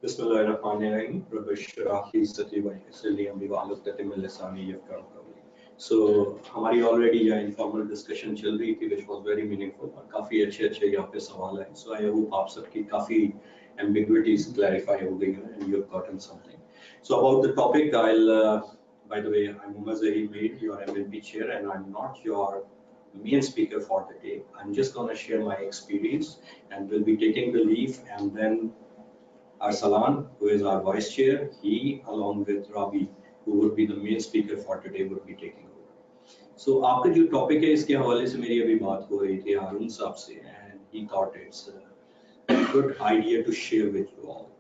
Bismillahirrahmanirrahim. So हमारी already यहाँ informal discussion चल रही थी which was very meaningful और काफ़ी अच्छे यहाँ पे सवाल आए. So I hope आप सबकी काफ़ी ambiguities clarify हो गई हैं and you've gotten something. So about the topic, by the way, I'm Umar Zahid Mir, your MLP chair, and I'm not your main speaker for the day. I'm just going to share my experience and we'll be taking the leave, and then Arsalan, who is our vice chair, he along with Rabi, who would be the main speaker for today, would be taking over. So आपका जो topic है इसके हवाले से मेरी अभी बात हो रही थी हारून साहब से, and he thought it's a good idea to share with you all.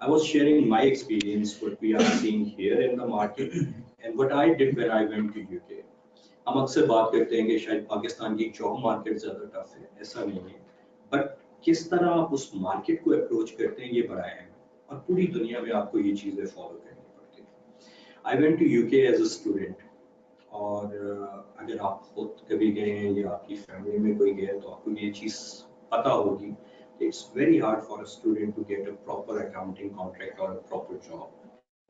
I was sharing my experience, what we are seeing here in the market, and what I did when I went to UK. हम अक्सर बात करते हैं कि शायद पाकिस्तान की job market ज़्यादा tough है, ऐसा नहीं है, बट किस तरह आप उस मार्केट को अप्रोच करते हैं ये बड़ा अहम है और पूरी दुनिया में आपको ये चीज़ें फॉलो करनी पड़ती हैं. I went to UK as a student, और अगर आप खुद कभी गए हैं या आपकी फैमिली में कोई गया तो आपको ये चीज़ पता होगी. It's very hard for a student to get a proper accounting contract और a proper job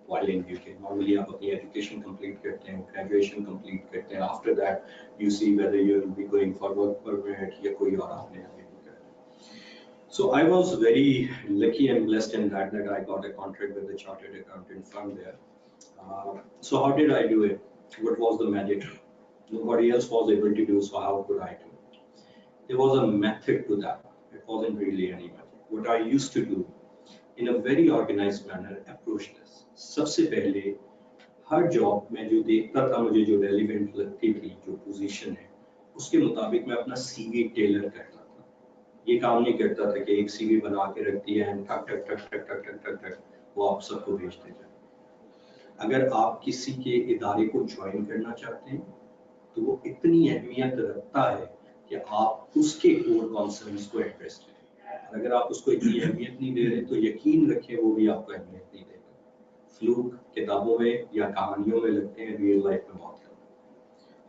while in UK. Normally आप अपनी education complete करते हैं, graduation complete करते हैं. After that, you see whether you will be going for work permit या कोई और आपने So I was very lucky and blessed in that I got a contract with the chartered accountant firm there. So how did I do it? What was the magic? Nobody else was able to do, so how could I do it? There was a method to that. It wasn't really any magic. What I used to do, in a very organized manner, approach this. सबसे पहले हर job में जो देखता था मुझे जो relevant लगती थी, जो पोजीशन है, उसके मुताबिक मैं अपना सीवी टेलर करता. ये काम नहीं करता था कि एक सीवी बना के रख दिया है ठक ठक ठक ठक ठक ठक ठक ठक वो आप सबको भेज देते हैं. अगर आप किसी के इदारे को ज्वाइन करना चाहते हैं तो वो इतनी अहमियत रखता है कि आप उसके कोर कॉन्सर्न्स को एड्रेस करें. अगर आप उसको इतनी अहमियत नहीं दे रहे तो यकीन रखें वो भी आपको अहमियत नहीं देगा. फ्लूक किताबों में या कहानियों में लगते हैं, रियल लाइफ में बहुत लगते हैं,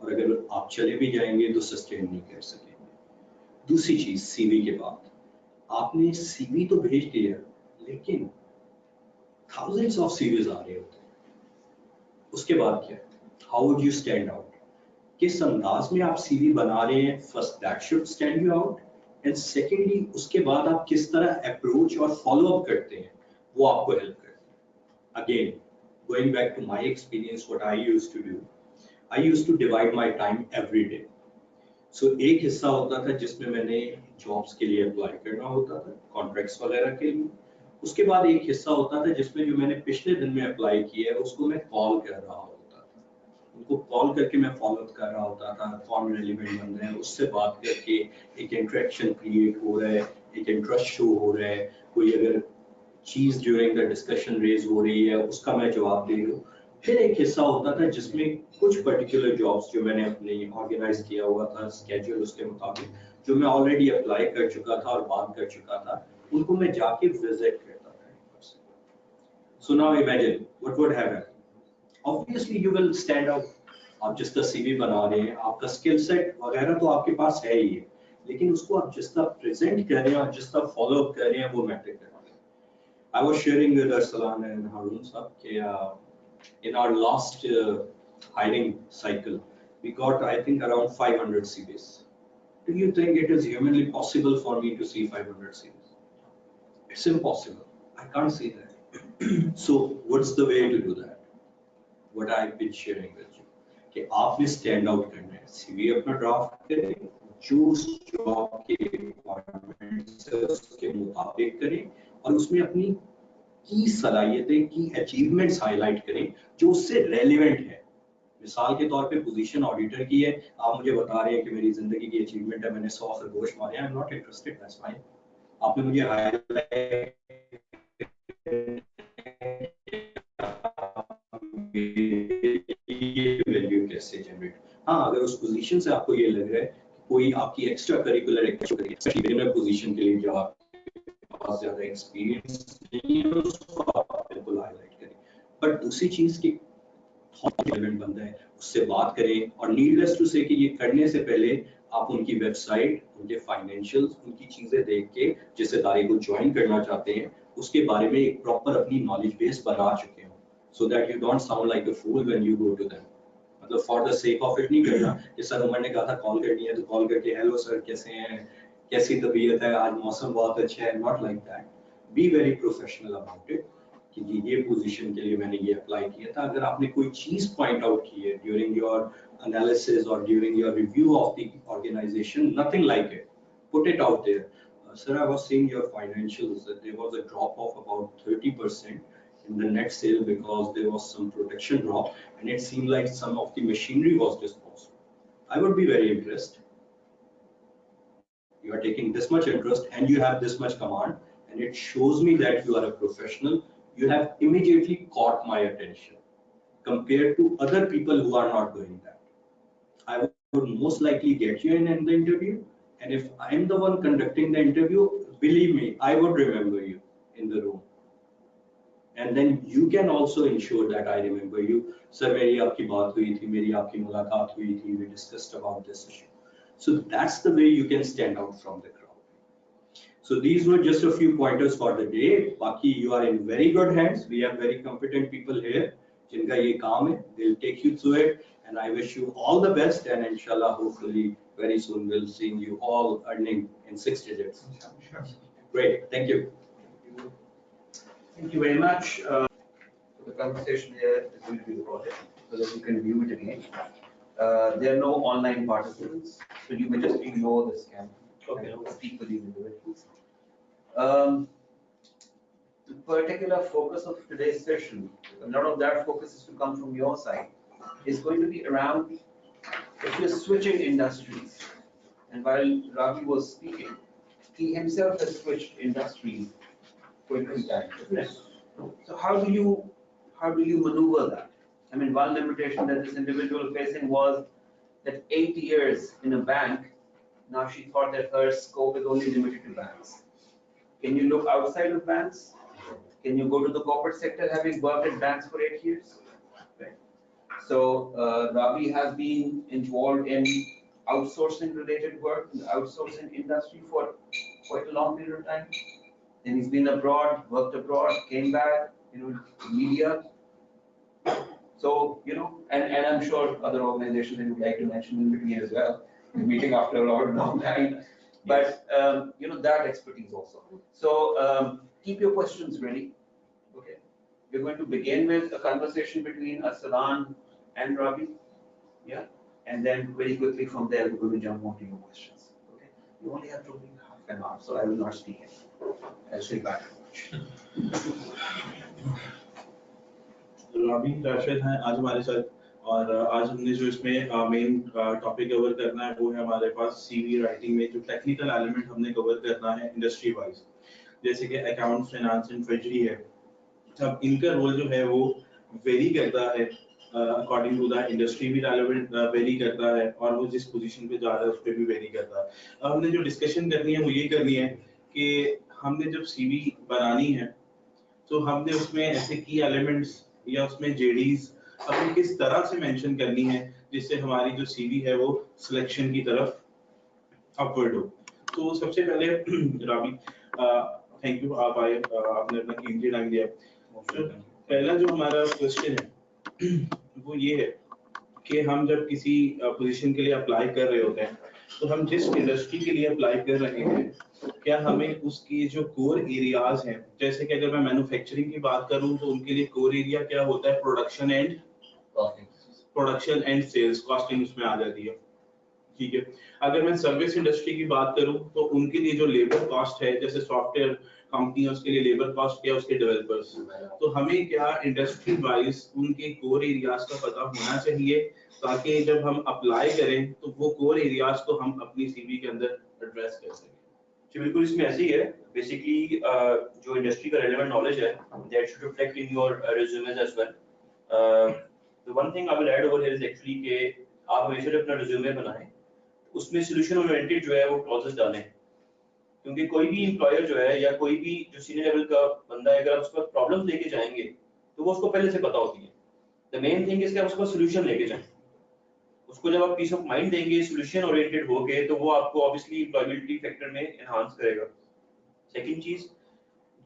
और अगर आप चले भी जाएंगे तो सस्टेन नहीं कर सकेंगे. दूसरी चीज, सीवी के बाद आपने सीवी तो भेज दिया, लेकिन थाउजेंड्स ऑफ सीवीज आ रहे होते हैं. उसके बाद क्या, how would you stand out? किस अंदाज में आप सीवी बना रहे हैं? First that should stand you out, and secondly उसके बाद आप किस तरह अप्रोच और फॉलो अप करते हैं वो आपको हेल्प करते हैं. Again going back to my experience, what I used to do, I used to divide my time every day. So एक हिस्सा होता था जिसमें मैंने जॉब्स के लिए अप्लाई करना होता था, कॉन्ट्रैक्ट्स वगैरह के लिए. उसके बाद एक हिस्सा होता था जिसमें जो मैंने पिछले दिन में अप्लाई किया है उसको मैं कॉल कर रहा होता था. उनको कॉल करके मैं फॉलो अप कर रहा होता था, कौन रेलिवेंट बन रहे हैं उससे बात करके एक इंटरेक्शन क्रिएट हो रहा है, एक इंटरेस्ट शो हो रहा है. कोई अगर चीज ड्यूरिंग द डिस्कशन रेज हो रही है उसका मैं जवाब दे रहा हूँ. फिर एक हिस्सा होता था जिसमें कुछ पर्टिकुलर जॉब्स जो मैंने अपने ऑर्गेनाइज किया हुआ था स्केड्यूल उसके मुताबिक, जो मैं ऑलरेडी अप्लाई कर चुका था और बात कर चुका था, उनको मैं जाके विजिट करता था. So now imagine what would happen. Obviously you will stand out. आप जिस तरह सीवी बना रहे हैं, आपका स्किल सेट वगैरह तो आपके पास है ही है, लेकिन उसको आप जिस तरह प्रेजेंट कर रहे हैं और जिस तरह फॉलो अप कर रहे हैं वो मैटर करता है. I was sharing with Arsalan and Harun साहब कि in our last hiring cycle, we got, I think, around 500 CVs. Do you think it is humanly possible for me to see 500 CVs? It's impossible. I can't see that. So, what's the way to do that? What I've been sharing with you. कि आपने stand out करना है. CV अपना draft करें, जो job के requirements है उसके मुताबिक करें और उसमें अपनी की सलाहियतें की अचीवमेंट्स हाईलाइट करें जो उससे रेलेवेंट है. मिसाल के तौर पे पोजीशन ऑडिटर की है, आप मुझे बता रहे हैं कि मेरी जिंदगी की अचीवमेंट है, मैंने 100 खरगोश मारे हैं, I am not interested, that's fine. आपने मुझे हाईलाइट वैल्यू कैसे जनरेट. हाँ, अगर उस पोजीशन से आपको ये लग रहा है कोई आपकी extra curricular activity, specially beginner position के लिए जो आप बहुत ज्यादा एक्सपीरियंस नहीं है उसको आप बिल्कुल हाईलाइट करें. बट दूसरी चीज की रेलेवेंट बंदा है उससे बात करें, और नीडलेस टू से कि ये करने से पहले आप उनकी वेबसाइट, उनके फाइनेंशियल्स, उनकी चीजें देख के जिस इदारे को ज्वाइन करना चाहते हैं उसके बारे में एक प्रॉपर अपनी नॉलेज बेस बना चुके हो, so that you don't sound like a fool when you go to them. मतलब for the sake of it नहीं करना कि सर उमर ने कहा था कॉल करनी है तो कॉल करके हेलो सर कैसे हैं, कैसी तबीयत है, आज मौसम बहुत अच्छा है, not like that. Be very professional about it कि ये पोजीशन के लिए मैंने ये अप्लाई किया था। अगर आपने कोई चीज पॉइंट आउट की है during your analysis or during your review of the organization, nothing like it, put it out there. Sir, I was seeing your financials that there was a drop of about 30% in the net sale because there was some production drop and it seemed like some of the machinery was disposed. I would be very impressed. You are taking this much interest and you have this much command, and it shows me that you are a professional. You have immediately caught my attention compared to other people who are not doing that. I would most likely get you in the interview, and if I am the one conducting the interview, believe me, I would remember you in the room, and then you can also ensure that I remember you. Sir, मेरी आपकी बात हुई थी, मेरी आपकी मुलाकात हुई थी, we discussed about this issue. So that's the way you can stand out from the crowd. So these were just a few pointers for the day. Baki, you are in very good hands. We have very competent people here. जिनका ये काम है, they'll take you through it. And I wish you all the best, and inshallah, hopefully, very soon we'll see you all earning in 6 digits. Sure. Great, thank you. Thank you very much. The conversation here is going to be recorded so that you can view it again. There are no online participants, so you may just ignore this camera. Okay. And speak with these individuals. The particular focus of today's session, a lot of that focus is to come from your side, is going to be around if you're switching industries. And while Ravi was speaking, he himself has switched industries quite a few times. So how do you maneuver that? I mean, one limitation that this individual facing was that 8 years in a bank, now she thought that her scope is only limited to banks. Can you look outside of banks? Can you go to the corporate sector having worked at banks for 8 years? Right. So Ravi has been involved in outsourcing related work in the outsourcing industry for quite a long period of time. And he's been abroad, worked abroad, came back, media. So, and I'm sure other organizations that would like to mention in between as well, meeting after a long time. But, that expertise also. So, keep your questions ready. Okay. We're going to begin with a conversation between Arsalan and Ravi. Yeah. And then very quickly from there, we're going to jump on to your questions. Okay. You only have to be half an hour, so I will not speak anymore. I'll sit back. राबी राशिद हैं आज हमारे साथ, और आज हमने जो इसमें main topic cover करना है वो है हमारे पास सीवी राइटिंग में जो टेक्निकल एलिमेंट हमने कवर करना है इंडस्ट्री वाइज, जैसे कि अकाउंट, फाइनेंस एंड ट्रेजरी है। अब इनका रोल जो है वो वेरी करता है अकॉर्डिंग टू द इंडस्ट्री भी रेलेवेंट वेरी करता है, और वो जिस पोजीशन पे जा रहा है उस पर भी वेरी करता है। अब हमने जो डिस्कशन करनी है वो ये करनी है कि हमने जब सीवी बनानी है तो हमने उसमें ऐसे की एलिमेंट्स या उसमें जेडीज अपनी किस तरह से मेंशन करनी है जिससे हमारी जो सीवी है वो सिलेक्शन की तरफ अपवर्ड हो। तो सबसे पहले राबी थैंक यू, आप आए, आपने अपना कीमती टाइम दिया। तो पहला जो हमारा क्वेश्चन है वो ये है कि हम जब किसी पोजीशन के लिए अप्लाई कर रहे होते हैं तो हम जिस इंडस्ट्री के लिए अप्लाई कर रहे हैं क्या हमें उसकी जो कोर एरियाज हैं, जैसे कि अगर मैं मैन्युफैक्चरिंग की बात करूं तो उनके लिए कोर एरिया क्या होता है, प्रोडक्शन एंड सेल्स, कॉस्टिंग उसमें आ जाती है। ठीक है। अगर मैं सर्विस इंडस्ट्री की बात करूं तो उनके लिए जो लेबर कॉस्ट है, जैसे सॉफ्टवेयर कंपनी है उसके लिए लेबर कॉस्ट क्या, उसके डेवलपर्स। तो हमें क्या इंडस्ट्री वाइज उनके कोर एरियाज का पता होना चाहिए ताकि जब हम अप्लाई करें तो वो कोर एरियाज को हम अपनी सीवी के अंदर एड्रेस कर सकें। जी बिल्कुल, इसमें ऐसे ही है। बेसिकली जो इंडस्ट्री का रेलेवेंट नॉलेज है that should reflect in your resumes as well. The one thing I will add over here is actually कि आप हमेशा जब अपना रिज्यूमे बनाएं उसमें सॉल्यूशन ओरिएंटेड जो है वो क्लॉजेस डालें, क्योंकि कोई भी एम्प्लॉयर जो है या कोई भी जो सीनियर लेवल का बंदा है अगर आप उसके पास प्रॉब्लम लेके जाएंगे तो वो उसको पहले से पता होती है। द मेन थिंग इज कि आप उसके पास सॉल्यूशन लेके जाएं, उसको जब आप पीस ऑफ माइंड देंगे सोल्यूशन ओरिएंटेड होके, तो वो आपको ऑब्वियसली एम्प्लॉयबिलिटी फैक्टर में एनहांस करेगा। सेकंड चीज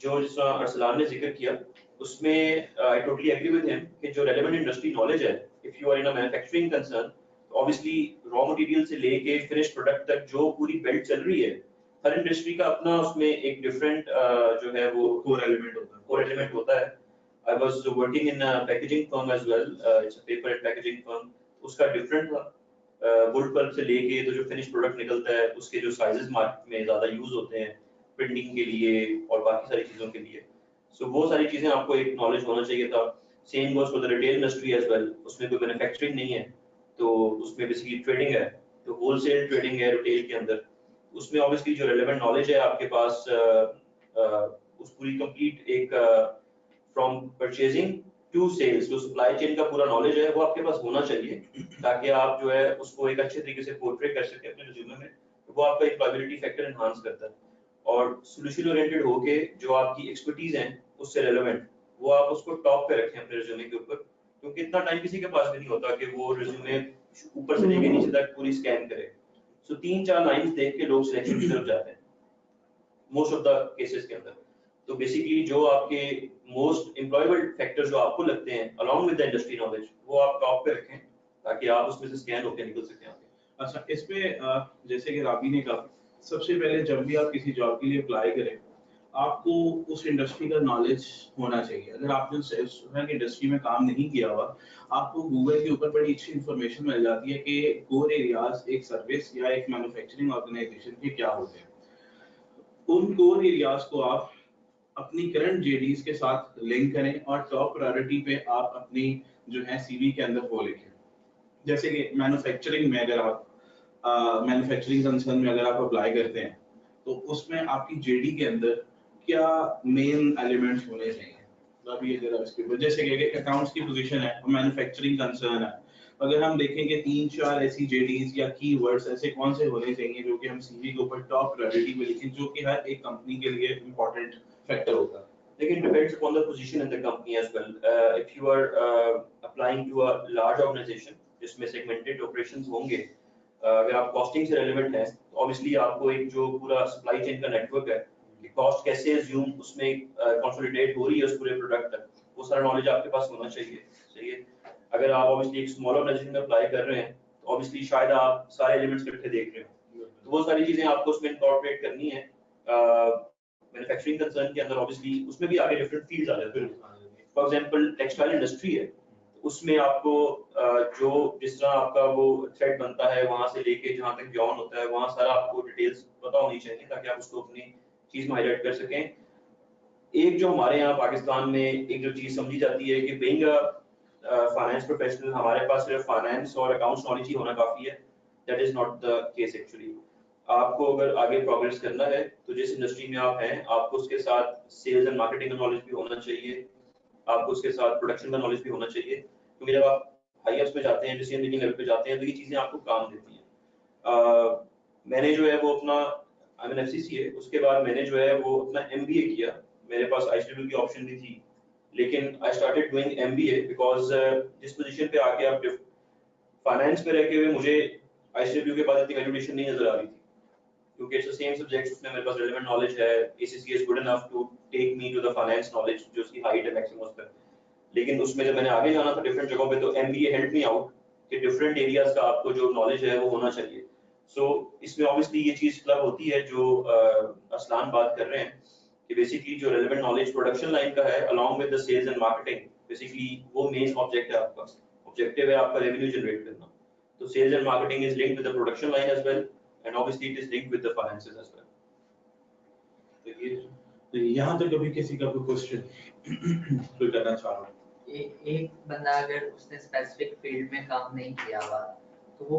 जो जिस तरह अरसलान ने जिक्र किया, उसमें I totally agree with him कि जो रेलेवेंट इंडस्ट्री नॉलेज है, if you are in a manufacturing concern, obviously raw material से लेके फिनिश प्रोडक्ट तक जो पूरी बेल्ट चल रही है, हर इंडस्ट्री का अपना उसमें एक डिफरेंट जो है वो कोर एलिमेंट होता है। I was working in a packaging firm as well. It's a paper and packaging firm. उसका डिफरेंट था। वुड पल्प से लेके तो जो फिनिश प्रोडक्ट निकलता है, उसके जो साइजेस मार्केट में ज्यादा यूज होते हैं प्रिंटिंग के लिए और बाकी सारी चीजों के लिए, सो वो सारी चीजें आपको एक नॉलेज होना चाहिए था। Same goes for the retail industry as well. उसमें कोई मैन्युफैक्चरिंग नहीं है, तो उसमें बेसिकली ट्रेडिंग है, तो होलसेल ट्रेडिंग है रिटेल के अंदर। उसमें ऑब्वियसली जो रेलेवेंट नॉलेज है आपके पास, उस पूरी कंप्लीट एक फ्रॉम परचेजिंग टू सेल्स, जो सप्लाई चेन का पूरा नॉलेज है वो आपके पास होना चाहिए, ताकि आप जो है उसको एक अच्छे तरीके से पोर्ट्रे कर सकें अपने रिज्यूमे में। तो वो आपका एम्प्लॉयबिलिटी फैक्टर एनहांस करता है। और सॉल्यूशन ओरिएंटेड होके जो आपकी एक्सपर्टीज है उससे रेलेवेंट, वो आप उसको टॉप पे रखें अपने रिज्यूमे के ऊपर, क्योंकि इतना टाइम किसी के पास भी नहीं होता कि वो रिज्यूमे ऊपर से लेके नीचे तक पूरी स्कैन करे। सो 3-4 लाइंस देख के लोग सिलेक्शन की तरफ जाते हैं मोस्ट ऑफ द केसेस के अंदर। तो बेसिकली जो आपके मोस्ट एम्प्लॉयबल फैक्टर्स जो आपको लगते हैं along with the industry knowledge, वो आप टॉप पे रखें ताकि आप उसमें से स्कैन होकर निकल सकें आगे। अच्छा, इस पे जैसे कि राबी ने कहा, सबसे पहले जब भी आप किसी जॉब के लिए अप्लाई करें, आपको उस इंडस्ट्री का नॉलेज होना चाहिए। अगर आपने उस इंडस्ट्री में काम नहीं किया हुआ, आपको गूगल के ऊपर बड़ी अच्छी इंफॉर्मेशन मिल जाती है कि कोर एरियाज एक सर्विस या एक मैन्युफैक्चरिंग ऑर्गेनाइजेशन के क्या होते हैं। उन कोर एरियाज को आप अपनी करंट जेडीज के साथ लिंक करें और टॉप प्रायोरिटी पे आप अपनी जो है सीवी के अंदर वो लिखें। जैसे कि मैन्युफैक्चरिंग में अगर आप मैन्युफैक्चरिंग कंसर्न में अगर आप अप्लाई करते हैं, तो उसमें आपकी जेडी के अंदर क्या मेन एलिमेंट्स होने चाहिए। अभी अगर इसके ऊपर जैसे कि अकाउंट्स की पोजीशन है, मैन्युफैक्चरिंग कंसर्न है, अगर हम देखेंगे 3-4 ऐसी जेडीज या कीवर्ड्स ऐसे कौन से होने चाहिए जो कि हम सीवी के ऊपर टॉप प्रायोरिटी पे लिखें, जो कि हर एक कंपनी के लिए इंपॉर्टेंट फैक्टर होता है। Again, depends upon the position in the company as well. If you are applying to a large organization जिसमें segmented operations होंगे, अगर आप costing से relevant हैं, तो obviously आपको एक जो पूरा supply chain का network है, कि cost कैसे assume उसमें consolidate हो रही है उस पूरे product तक, वो सारा knowledge आपके पास होना चाहिए। सही है। अगर आप obviously एक small organization में apply कर रहे हैं, तो obviously शायद आप सारे elements इकट्ठे देख रहे हो, तो वो सारी चीजें आपको उसमें incorporate करनी है। मैन्युफैक्चरिंग कंसर्न के अंदर ऑब्वियसली उसमें भी आगे डिफरेंट फील्ड्स आ जाते हैं। फॉर एग्जांपल टेक्सटाइल इंडस्ट्री है, उसमें आपको जो जिस तरह आपका वो थ्रेड बनता है वहां से लेके जहां तक जॉन होता है, वहां सारा आपको डिटेल्स पता होनी चाहिए ताकि आप उसको अपनी चीज में हाईलाइट कर सकें। एक जो हमारे यहाँ पाकिस्तान में एक जो चीज समझी जाती है कि बीइंग अ फाइनेंस प्रोफेशनल हमारे पास सिर्फ फाइनेंस और अकाउंट्स नॉलेज ही होना काफी है, that is not the case actually. आपको अगर आगे प्रोग्रेस करना है तो जिस इंडस्ट्री में आप हैं, आपको उसके साथ सेल्स एंड मार्केटिंग का नॉलेज भी होना चाहिए, आपको उसके साथ प्रोडक्शन का नॉलेज भी होना चाहिए, क्योंकि जब आप हाई अप्स पे जाते हैं, डिसीजन मेकिंग लेवल पे जाते हैं, तो ये चीजें आपको काम देती हैं। मैंने जो है वो अपना एफसीसी है, उसके बाद मैंने जो है वो अपना एमबीए किया। मेरे पास आईसीडब्ल्यू की ऑप्शन भी थी, लेकिन I started doing MBA because जिस पोजीशन पे आके आप फाइनेंस में रह के हुए मुझे आईसीडब्ल्यू के बाद इतनी वैल्यूएशन नहीं नजर आ रही थी, क्योंकि इट्स द सेम सब्जेक्ट, उसमें मेरे पास रेलेवेंट नॉलेज है, ACC is good enough to take me to the finance knowledge जो उसकी हाइट है मैक्सिमम उस पर। लेकिन उसमें जब मैंने आगे जाना था डिफरेंट जगहों पे, तो एमबीए हेल्प मी आउट कि डिफरेंट एरियाज का आपको जो नॉलेज है वो होना चाहिए। सो इसमें ऑब्वियसली ये चीज क्लब होती है जो असलान बात कर रहे हैं कि बेसिकली जो रेलेवेंट नॉलेज प्रोडक्शन लाइन का है along with the sales and marketing, basically वो मेन ऑब्जेक्ट है आपका। ऑब्जेक्टिव है आपका रेवेन्यू जनरेट करना, तो sales and marketing is linked with the production line as well, and obviously it is linked with the finances as well. तो यहाँ तक अभी किसी का कोई क्वेश्चन कोई करना चाह रहा हूँ। एक बंदा अगर उसने स्पेसिफिक फील्ड में काम नहीं किया हुआ, तो वो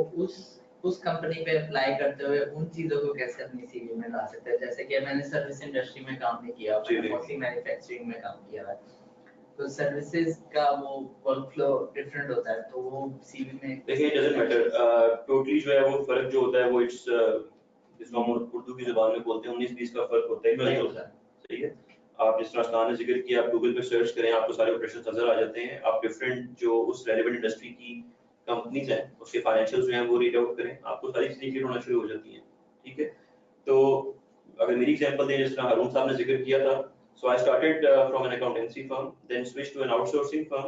उस कंपनी पे अप्लाई करते हुए उन चीजों को कैसे अपनी सीवी में ला सकता है। जैसे कि मैंने सर्विस इंडस्ट्री में काम नहीं किया, मैंने मोस्टली मैन्युफैक्चरिंग में काम किया है, तो सर्विसेज का वो वर्कफ्लो डिफरेंट होता है, तो वो सीवी में देखिए इट डजंट मैटर टोटली जो है वो फर्क जो होता है वो इट्स जिसको हम उर्दू की जुबान में बोलते हैं 19-20 का फर्क होता है, नहीं होता। सही है। आप जिस तरह असलान ने जिक्र किया, आप गूगल पे सर्च करें, आपको सारे ऑपरेशन नजर आ जाते हैं। आप डिफरेंट जो उस रेलेवेंट इंडस्ट्री की कंपनीज हैं उसके फाइनेंशियल्स जो हैं वो रीड आउट करें, आपको सारी चीजें क्लियर होना शुरू हो जाती हैं, ठीक है। तो अगर मेरी एग्जांपल दें, जिस तरह हारून साहब ने जिक्र किया था, so I started from an accountancy firm, then switched to an outsourcing firm,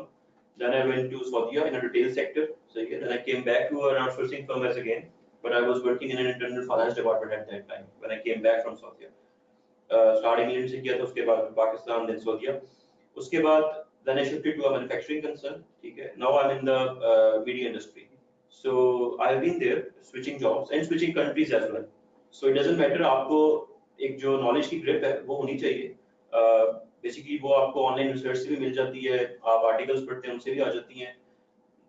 then I went to Saudia in a retail sector, so yeah, then I came back to an outsourcing firm as again, but I was working in an internal finance department at that time when I came back from Saudia. Start England से किया था, उसके बाद Pakistan, then Saudia, उसके बाद then I shifted to a manufacturing concern, ठीक है। Now I'm in the media industry, so I've been there switching jobs and switching countries as well, so it doesn't matter, आपको एक जो knowledge की grip है वो होनी चाहिए। बेसिकली वो आपको ऑनलाइन रिसर्च से भी मिल जाती है, आप आर्टिकल्स पढ़ते हैं उनसे भी आ जाती हैं।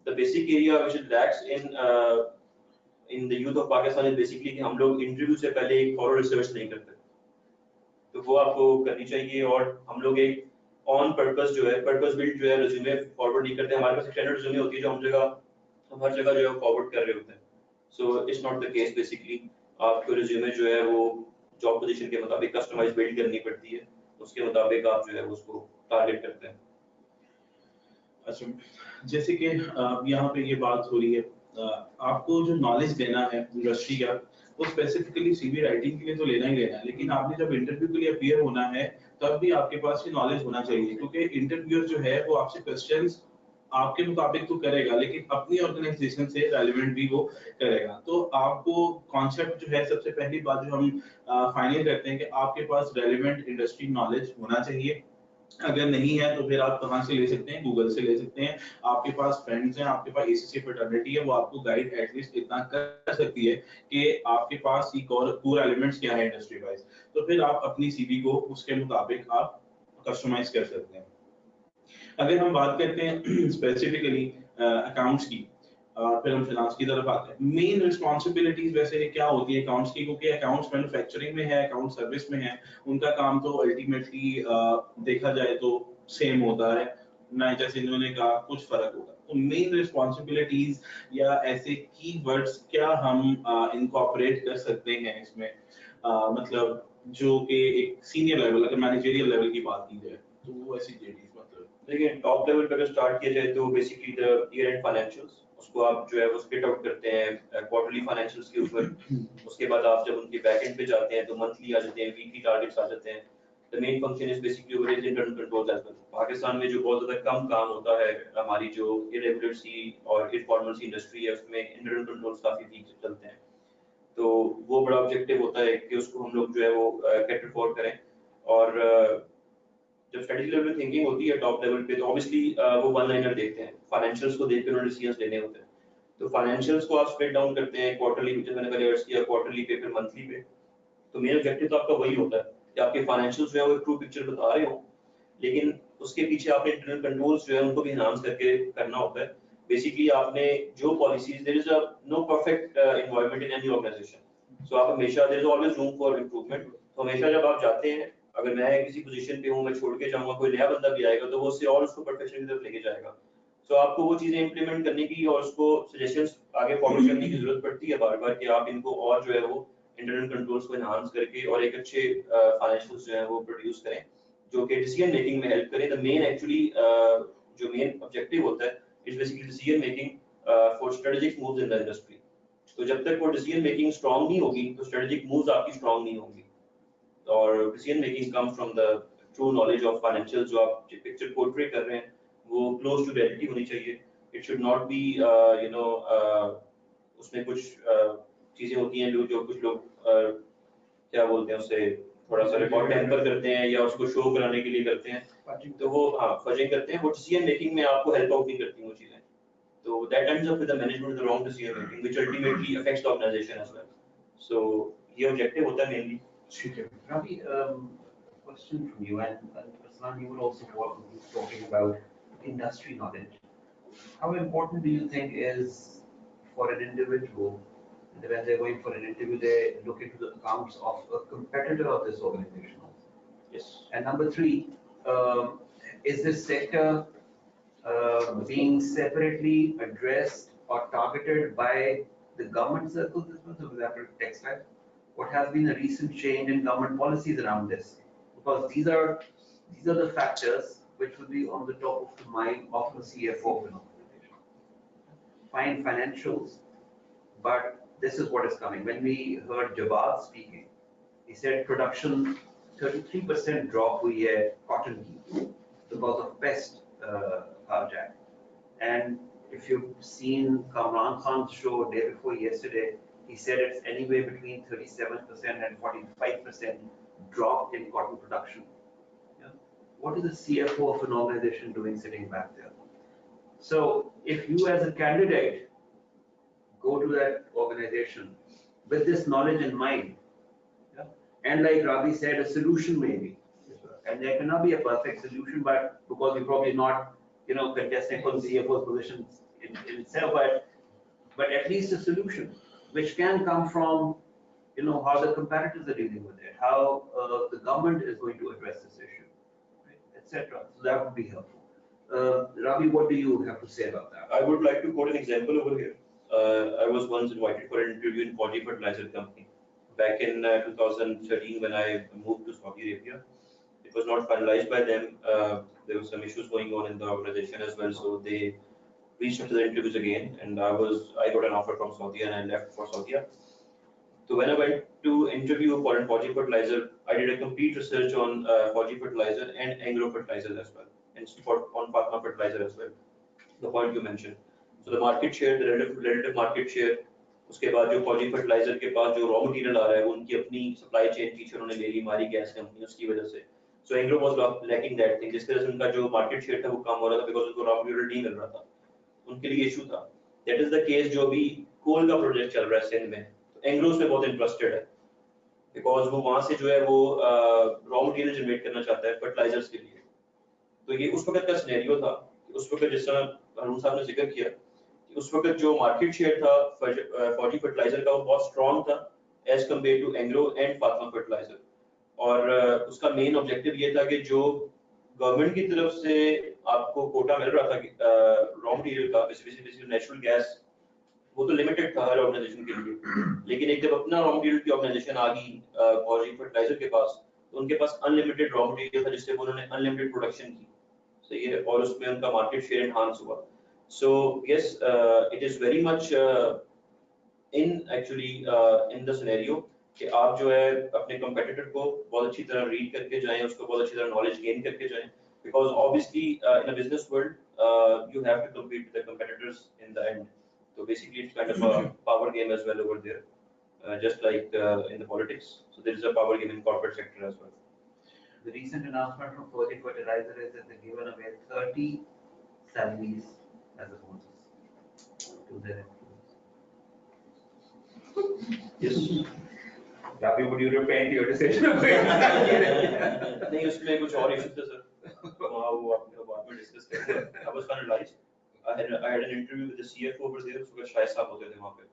The basic area which is lakhs in the youth of Pakistan is basically कि हम लोग इंटरव्यू से पहले एक थॉरो रिसर्च नहीं करते, तो वो आपको करनी चाहिए। और हम लोग एक ऑन पर्पस जो है, पर्पस बिल्ड जो है रिज्यूमे फॉरवर्ड नहीं करते। हमारे पास एक स्टैंडर्ड रिज्यूमे होती है जो हम हर जगह जो है फॉरवर्ड कर रहे होते हैं, so it's not the case. Basically आपको रिज्यूमे जो है वो जॉब पोजीशन के मुताबिक कस्टमाइज बिल्ड करनी पड़ती है, उसके मुताबिक आप जो है उसको टारगेट करते हैं। अच्छा, जैसे कि यहाँ पे ये बात हो रही है, आपको जो नॉलेज देना है इंडस्ट्री का वो स्पेसिफिकली सीवी राइटिंग के लिए तो लेना ही लेना है, लेकिन आपने जब इंटरव्यू के लिए अपीयर होना है तब भी आपके पास ये नॉलेज होना चाहिए, क्योंकि इंटरव्यूअर जो है वो आपसे क्वेश्चंस आपके मुताबिक तो करेगा लेकिन अपनी ऑर्गेनाइजेशन से रेलेवेंट भी वो करेगा। तो आपको कॉन्सेप्ट जो है, सबसे पहली बात जो हम फाइनल करते हैं कि आपके पास रेलेवेंट इंडस्ट्री नॉलेज होना चाहिए। अगर नहीं है तो फिर आप कहाँ से ले सकते हैं, गूगल से ले सकते हैं। आपके पास फ्रेंड्स हैं, आपके पास एसीसी फ्रेटर्निटी है, वो आपको गाइड एटलीस्ट इतना कर सकती है कि आपके पास ये कोर एलिमेंट्स क्या है इंडस्ट्री वाइज, तो फिर आप अपनी सीवी को उसके मुताबिक आप कस्टमाइज कर सकते हैं। अगर हम बात करते हैं स्पेसिफिकली अकाउंट्स की, फिर हम फाइनेंस की तरफ आते हैं। मेन रिस्पांसिबिलिटीज वैसे क्या होती है अकाउंट्स की, क्योंकि अकाउंट्स मैन्युफैक्चरिंग में है, अकाउंट सर्विस में है, उनका काम तो अल्टीमेटली देखा जाए तो सेम होता है ना, जैसे इन्होंने कहा कुछ फर्क होगा। तो मेन रिस्पांसिबिलिटीज या ऐसे कीवर्ड्स क्या हम इनकॉर्पोरेट कर सकते हैं इसमें, मतलब जो कि एक सीनियर लेवल, अगर मैनेजरियल लेवल की बात की जाए तो वो ऐसी जेडीज, मतलब देखिए टॉप लेवल पे अगर स्टार्ट किया जाए तो basically the year and financials, उसको आप जो है वो स्प्लिट आउट करते हैं क्वार्टरली फाइनेंशियल्स के ऊपर। उसके बाद आप जब उनके बैक एंड पे जाते हैं तो मंथली आ जाते हैं, वीकली टारगेट्स आ जाते हैं। The main function is basically over internal control as well. Pakistan में जो बहुत ज्यादा कम काम होता है, हमारी जो इरेगुलर सी और इनफॉर्मल सी इंडस्ट्री है उसमें इंटरनल कंट्रोल्स काफी वीक चलते हैं, तो वो बड़ा ऑब्जेक्टिव होता है कि उसको हम लोग जो है वो कैटर फॉर करें। और जब स्ट्रेटजी लेवल थिंकिंग होती है टॉप लेवल पे तो ऑब्वियसली वो वन लाइनर देखते हैं, फाइनेंशियल्स को देखकर उन्हें डिसीजंस लेने होते हैं। तो फाइनेंशियल्स को आप स्प्लिट डाउन करते हैं क्वार्टरली, जैसे मैंने पहले अर्ज किया, क्वार्टरली पे फिर मंथली पे। तो मेन ऑब्जेक्टिव तो आपका वही होता है कि आपके फाइनेंशियल्स जो है वो एक ट्रू पिक्चर बता रहे हो, लेकिन उसके पीछे आपने इंटरनल कंट्रोल्स जो है उनको भी एनहांस करके करना होता है। बेसिकली आपने जो policies, there is a no perfect environment in any organisation, so आप हमेशा, there is always room for improvement. तो हमेशा जब आप जाते हैं, अगर मैं किसी पोजीशन पे हूं, मैं छोड़ के जाऊंगा, कोई नया बंदा भी आएगा तो वो उससे और उसको परफेक्शन की तरफ लेके जाएगा। सो आपको वो चीजें इंप्लीमेंट करने की और उसको सजेशंस आगे फॉरवर्ड करने की जरूरत पड़ती है बार बार, कि आप इनको और जो है वो इंटरनल कंट्रोल्स को एनहांस करके और एक अच्छे फाइनेंशियल्स जो है वो प्रोड्यूस करें जो कि डिसीजन मेकिंग में हेल्प करें। द मेन एक्चुअली जो मेन ऑब्जेक्टिव होता है is basically decision making for strategic moves in the industry. तो जब तक वो डिसीजन मेकिंग स्ट्रांग नहीं होगी तो स्ट्रेटेजिक मूव्स आपकी स्ट्रांग नहीं होंगी। और decision making comes from the true knowledge of financial, जो आप पिक्चर पोर्ट्रे कर रहे हैं वो क्लोज टू रियलिटी होनी चाहिए। It should not be you know उसमें कुछ चीजें होती हैं जो कुछ लोग क्या बोलते हैं उससे थोड़ा सा रिकॉर्ड टेम्पर करते हैं या उसको शो कराने के लिए करते हैं, तो वो फजिंग करते हैं, वो डिसीजन मेकिंग में आपको हेल्प आउट नहीं करती वो चीजें। तो that ends up with the management the wrong decision making which ultimately affects the organisation as well. So ये ऑब्जेक्टिव होता है मेनली। ठीक है। Ravi, question from you, and Ruslan, you were also talking about industry knowledge. How important do you think is for an individual, and when they're going for an interview, they look into the accounts of a competitor of this organization also? Yes. And number three, is this sector being separately addressed or targeted by the government circles as well? So, for example, textile. What has been a recent change in government policies around this? Because these are the factors which will be on the top of the mind of the CFO of an organization. fine financials, but this is what is coming. When we heard Jawad speaking, he said production 33% drop हुई है cotton की because of pest hijack. And if you've seen Kamran Khan's show day before yesterday, he said it's anywhere between 37% and 45% drop in cotton production. Yeah. What is the CFO of an organization doing sitting back there? So if you as a candidate go to that organization with this knowledge in mind, yeah, and like Ravi said, a solution maybe, and there cannot be a perfect solution, but because we're probably not, contesting for the CFO's position in itself, but at least a solution which can come from, how the competitors are dealing with it, how the government is going to address this issue, right, etc. So that would be helpful. Ravi, what do you have to say about that? I would like to quote an example over here. I was once invited for an interview in Fauji Fertilizer Company back in 2013 when I moved to Saudi Arabia. It was not finalized by them. There were some issues going on in the organization as well, so they reached out to the interviews again, and I got an offer from Saudi and I left for Saudi. So when I went to interview for Fauji Fertilizer, I did a complete research on Fauji Fertilizer and Anglo Fertilizer as well, and on Fatma Fertilizer as well. The point you mentioned. So the market share, the relative market share, उसके बाद जो Fauji Fertilizer के पास जो raw material आ रहा है, उनकी अपनी supply chain पीछे उन्होंने ले ली हमारी गैस कंपनी उसकी वजह से. So Anglo was lacking that thing, जिस तरह से उनका जो market share था वो कम हो रहा था because उनको raw material नहीं मिल रहा था, उनके लिए issue था. That is the case जो अभी कोल का प्रोजेक्ट चल रहा है सिंध में, एंग्लो उसमें बहुत इंटरेस्टेड है बिकॉज वो वहां से जो है वो रॉ मटेरियल जनरेट करना चाहता है फर्टिलाइजर्स के लिए. तो ये उस वक्त का सिनेरियो था, उस वक्त जिस तरह अरुण साहब ने जिक्र किया, उस वक्त जो मार्केट शेयर था फौजी फर्टिलाइजर का वो बहुत स्ट्रॉन्ग था as compare to Anglo and Fatima fertiliser. और उसका मेन ऑब्जेक्टिव ये था कि जो गवर्नमेंट की तरफ से आपको कोटा मिल रहा था रॉ मटेरियल का, बेसिकली नेचुरल गैस, वो तो लिमिटेड था हर ऑर्गेनाइजेशन के लिए, लेकिन एक जब अपना रॉ मटेरियल की ऑर्गेनाइजेशन आ गई फौजी फर्टिलाइजर के पास, तो उनके पास अनलिमिटेड रॉ मटेरियल था जिससे उन्होंने अनलिमिटेड प्रोडक्शन की, सही है, और उसमें उनका मार्केट शेयर एनहांस हुआ. So yes, it is very much in actually in the scenario कि आप जो है अपने कंपेटिटर को बहुत अच्छी तरह रीड करके जाएं, उसको बहुत अच्छी तरह नॉलेज गेन करके जाएं, because obviously in a business world you have to compete with the competitors in the end. So basically it's kind of a power game as well over there, just like in the politics. So there is a power game in corporate sector as well. The recent announcement from Fauji Fertilizer is that they've given away 30 salaries as a bonus to their employees. Yes. Ravi, would you repent your decision? नहीं, उसमें कुछ और issue थे sir, वहाँ वो आपने बाद में डिस्कस करेंगे. I was finalized. I had an interview with the CFO over there, उसको शायद साहब होते थे वहाँ पे.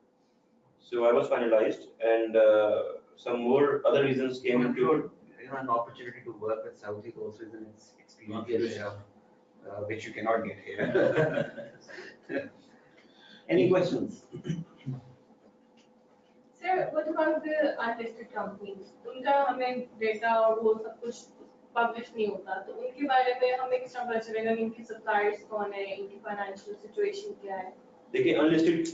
So I was finalized, and some more other reasons came into it. An opportunity to work with Saudi also is an experience which you cannot get here. Any questions? Sir, what about the unlisted companies? उनका हमें data और वो सब कुछ publish नहीं होता, तो उनके बारे में हमें किस तरह पता चलेगा कि इनकी सप्लायर्स कौन है, इनकी फाइनेंशियल सिचुएशन क्या है? देखिए, अनलिस्टेड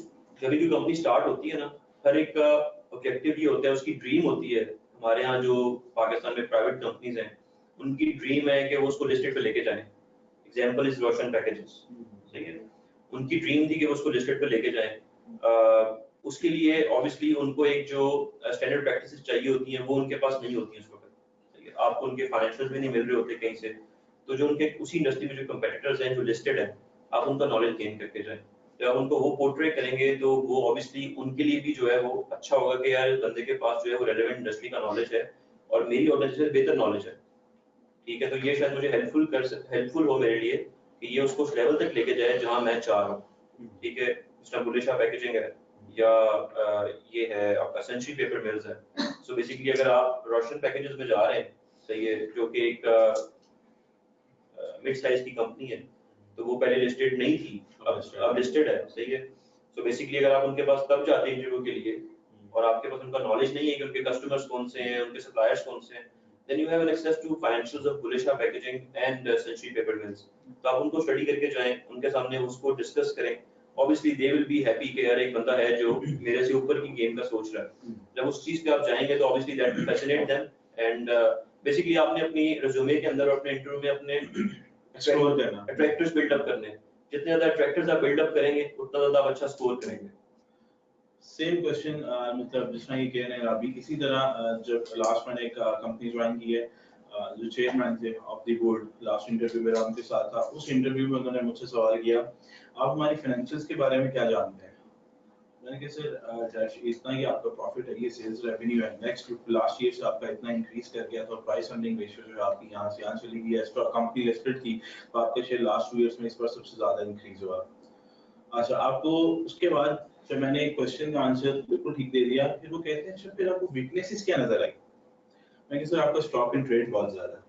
जब भी कंपनी स्टार्ट होती है ना, हर एक का ऑब्जेक्टिव ये होता है, उसकी ड्रीम होती है. हमारे यहाँ जो पाकिस्तान में प्राइवेट कंपनीज हैं, उनकी ड्रीम है कि वो उसको लिस्टेड पे लेके जाएं. एग्जांपल इज रोशन पैकेजेस, सही है, उनकी ड्रीम थी कि वो उसको लिस्टेड पे लेके जाएं. उसके लिए ऑब्वियसली उनको एक जो स्टैंडर्ड प्रैक्टिसेस चाहिए होती हैं वो उनके पास नहीं होती हैं उस वक्त, सही है. आपको उनके फाइनेंशियल्स भी नहीं मिल रहे होते कहीं से, तो जो उनके उसी इंडस्ट्री में जो कंपेटिटर्स हैं जो लिस्टेड हैं, आप उनका नॉलेज गेन करके जाएं. जब उनको वो पोर्ट्रे करेंगे तो वो ऑब्वियसली उनके लिए भी जो है वो अच्छा होगा कि यार बंदे के पास जो है वो रेलेवेंट इंडस्ट्री का नॉलेज है और मेरी ऑर्गेनाइजेशन बेहतर नॉलेज है, ठीक है. तो ये शायद मुझे हेल्पफुल हो मेरे लिए कि ये उसको उस लेवल तक लेके जाए जहां मैं चाह रहा हूं, ठीक है. उसका बुलिशा पैकेजिंग है या ये है आपका सेंचुरी पेपर मिल्स है. सो बेसिकली अगर आप रोशन पैकेजेस में जा रहे हैं, सही है, जो कि एक मिड साइज की कंपनी है, तो वो पहले लिस्टेड नहीं थी, अब लिस्टेड है, सही है. सो बेसिकली अगर आप उनके पास तब जाते हैं इंटरव्यू के लिए और आपके पास उनका नॉलेज नहीं है कि उनके कस्टमर्स कौन से हैं, उनके सप्लायर्स कौन से हैं, then you have an access to financials of Bulisha packaging and Century Paper Mills. तो आप उनको स्टडी करके जाएं, उनके सामने उसको डिस्कस करें, obviously they will be happy कि यार एक बंदा है जो मेरे से ऊपर की गेम का सोच रहा है। जब उस चीज पे आप जाएंगे तो obviously that will fascinate them and basically आपने अपनी रिज्यूमे के अंदर और अपने इंटरव्यू में अपने एक्सप्लोर करना, अट्रैक्टर्स बिल्ड अप करने, जितने ज्यादा अट्रैक्टर्स आप बिल्ड अप करेंगे उतना ज्यादा आप अच्छा स्कोर करेंगे। सेम क्वेश्चन मतलब जिस तरह ये कह रहे हैं अभी इसी तरह जब लास्ट मैंने एक कंपनी ज्वाइन की है जो चेयरमैन थे of the board, last interview मेरा उनके साथ था, उस इंटरव्यू में उन्होंने मुझसे सवाल किया आप हमारी फाइनेंशियल्स के बारे में क्या जानते हैं। मैंने कहा सर इतना ही आपका प्रॉफिट है, ये सेल्स रेवेन्यू है, नेक्स्ट लास्ट ईयर से आपका इतना इंक्रीज कर गया था, प्राइस अर्निंग रेशियो जो है आपकी यहाँ से यहाँ चली गई है, कंपनी लिस्टेड थी तो आपके शेयर लास्ट 2 इयर्स में इस बार सबसे ज्यादा इंक्रीज हुआ। अच्छा आपको उसके बाद जब मैंने एक क्वेश्चन का आंसर बिल्कुल ठीक दे दिया, फिर वो कहते हैं अच्छा फिर आपको वीकनेसेस क्या नजर आई। मैं सर आपका स्टॉक इन ट्रेड बहुत ज्यादा है,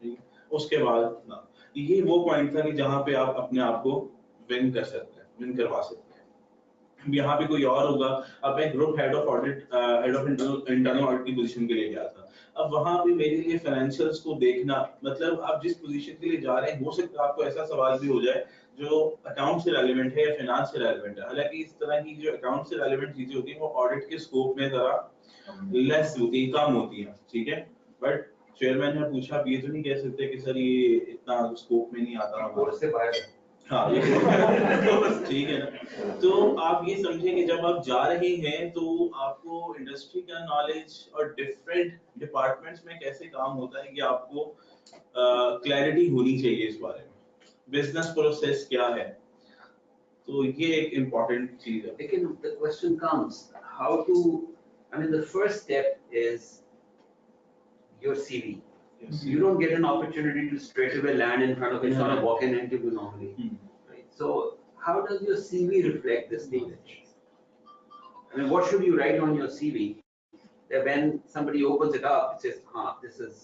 ठीक है। उसके बाद ना ये वो पॉइंट था कि जहां पे आप अपने आप को विन कर सकते हैं, विन करवा सकते हैं। यहाँ पे कोई और होगा, अब मैं group head of audit, head of internal audit की पोजीशन के लिए गया था, अब वहां पे मेरे लिए फाइनेंशियल्स को देखना मतलब आप जिस पोजीशन के लिए जा रहे हैं हो सकता है आपको ऐसा सवाल भी हो जाए जो अकाउंट से रेलेवेंट है या फाइनेंस से रेलेवेंट है। हालांकि इस तरह की जो अकाउंट से रेलेवेंट चीजें होती हैं वो ऑडिट के स्कोप में जरा लेस होती है, कम होती है, ठीक है। बट चेयरमैन ने पूछा आप ये तो नहीं कह सकते कि सर ये इतना स्कोप में नहीं आता कोर्स से बाहर है। हाँ ये ठीक है ना। तो आप ये समझे कि जब आप जा रहे हैं तो आपको इंडस्ट्री का नॉलेज और डिफरेंट डिपार्टमेंट्स में कैसे काम होता है कि आपको क्लैरिटी होनी चाहिए इस बारे में, बिजनेस प्रोसेस क्या है, तो ये एक इम्पोर्टेंट चीज है। लेकिन the question comes how to, I mean the first step is your CV. You don't get an opportunity to straight away land in front of it, sort of walk in interview normally. Right? So how does your CV reflect this knowledge? I mean, what should you write on your CV that when somebody opens it up, it says,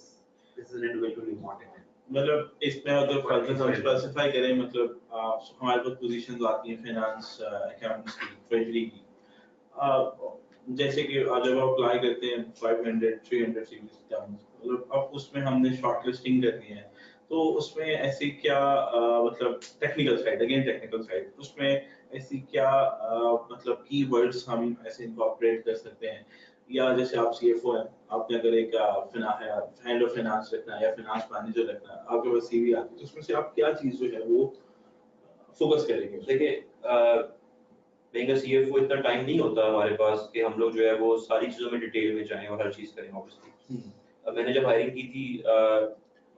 this is an individual you wanted. मतलब इसमें अगर further हम specify करें मतलब हमारे पास positions आती हैं finance, accounts की, ट्रेजरी की, जैसे कि जब आप अप्लाई करते हैं 500 300 सीवीज मतलब अब उसमें हमने शॉर्टलिस्टिंग करनी है तो उसमें ऐसी क्या मतलब technical side, again technical side, उसमें ऐसी क्या मतलब कीवर्ड्स हम ऐसे इनकॉर्पोरेट कर सकते हैं, या जैसे आप सीएफओ हैं आपने अगर एक हेड ऑफ फाइनेंस रखना है या फाइनेंस मैनेजर रखना है, आपके पास सीवी आती है तो उसमें से आप क्या चीज जो है वो फोकस करेंगे। देखिए being a CFO इतना टाइम नहीं होता हमारे पास कि हम लोग जो है वो सारी चीजों में डिटेल में जाएं और हर चीज करें ऑब्वियसली। अब मैंने जब हायरिंग की थी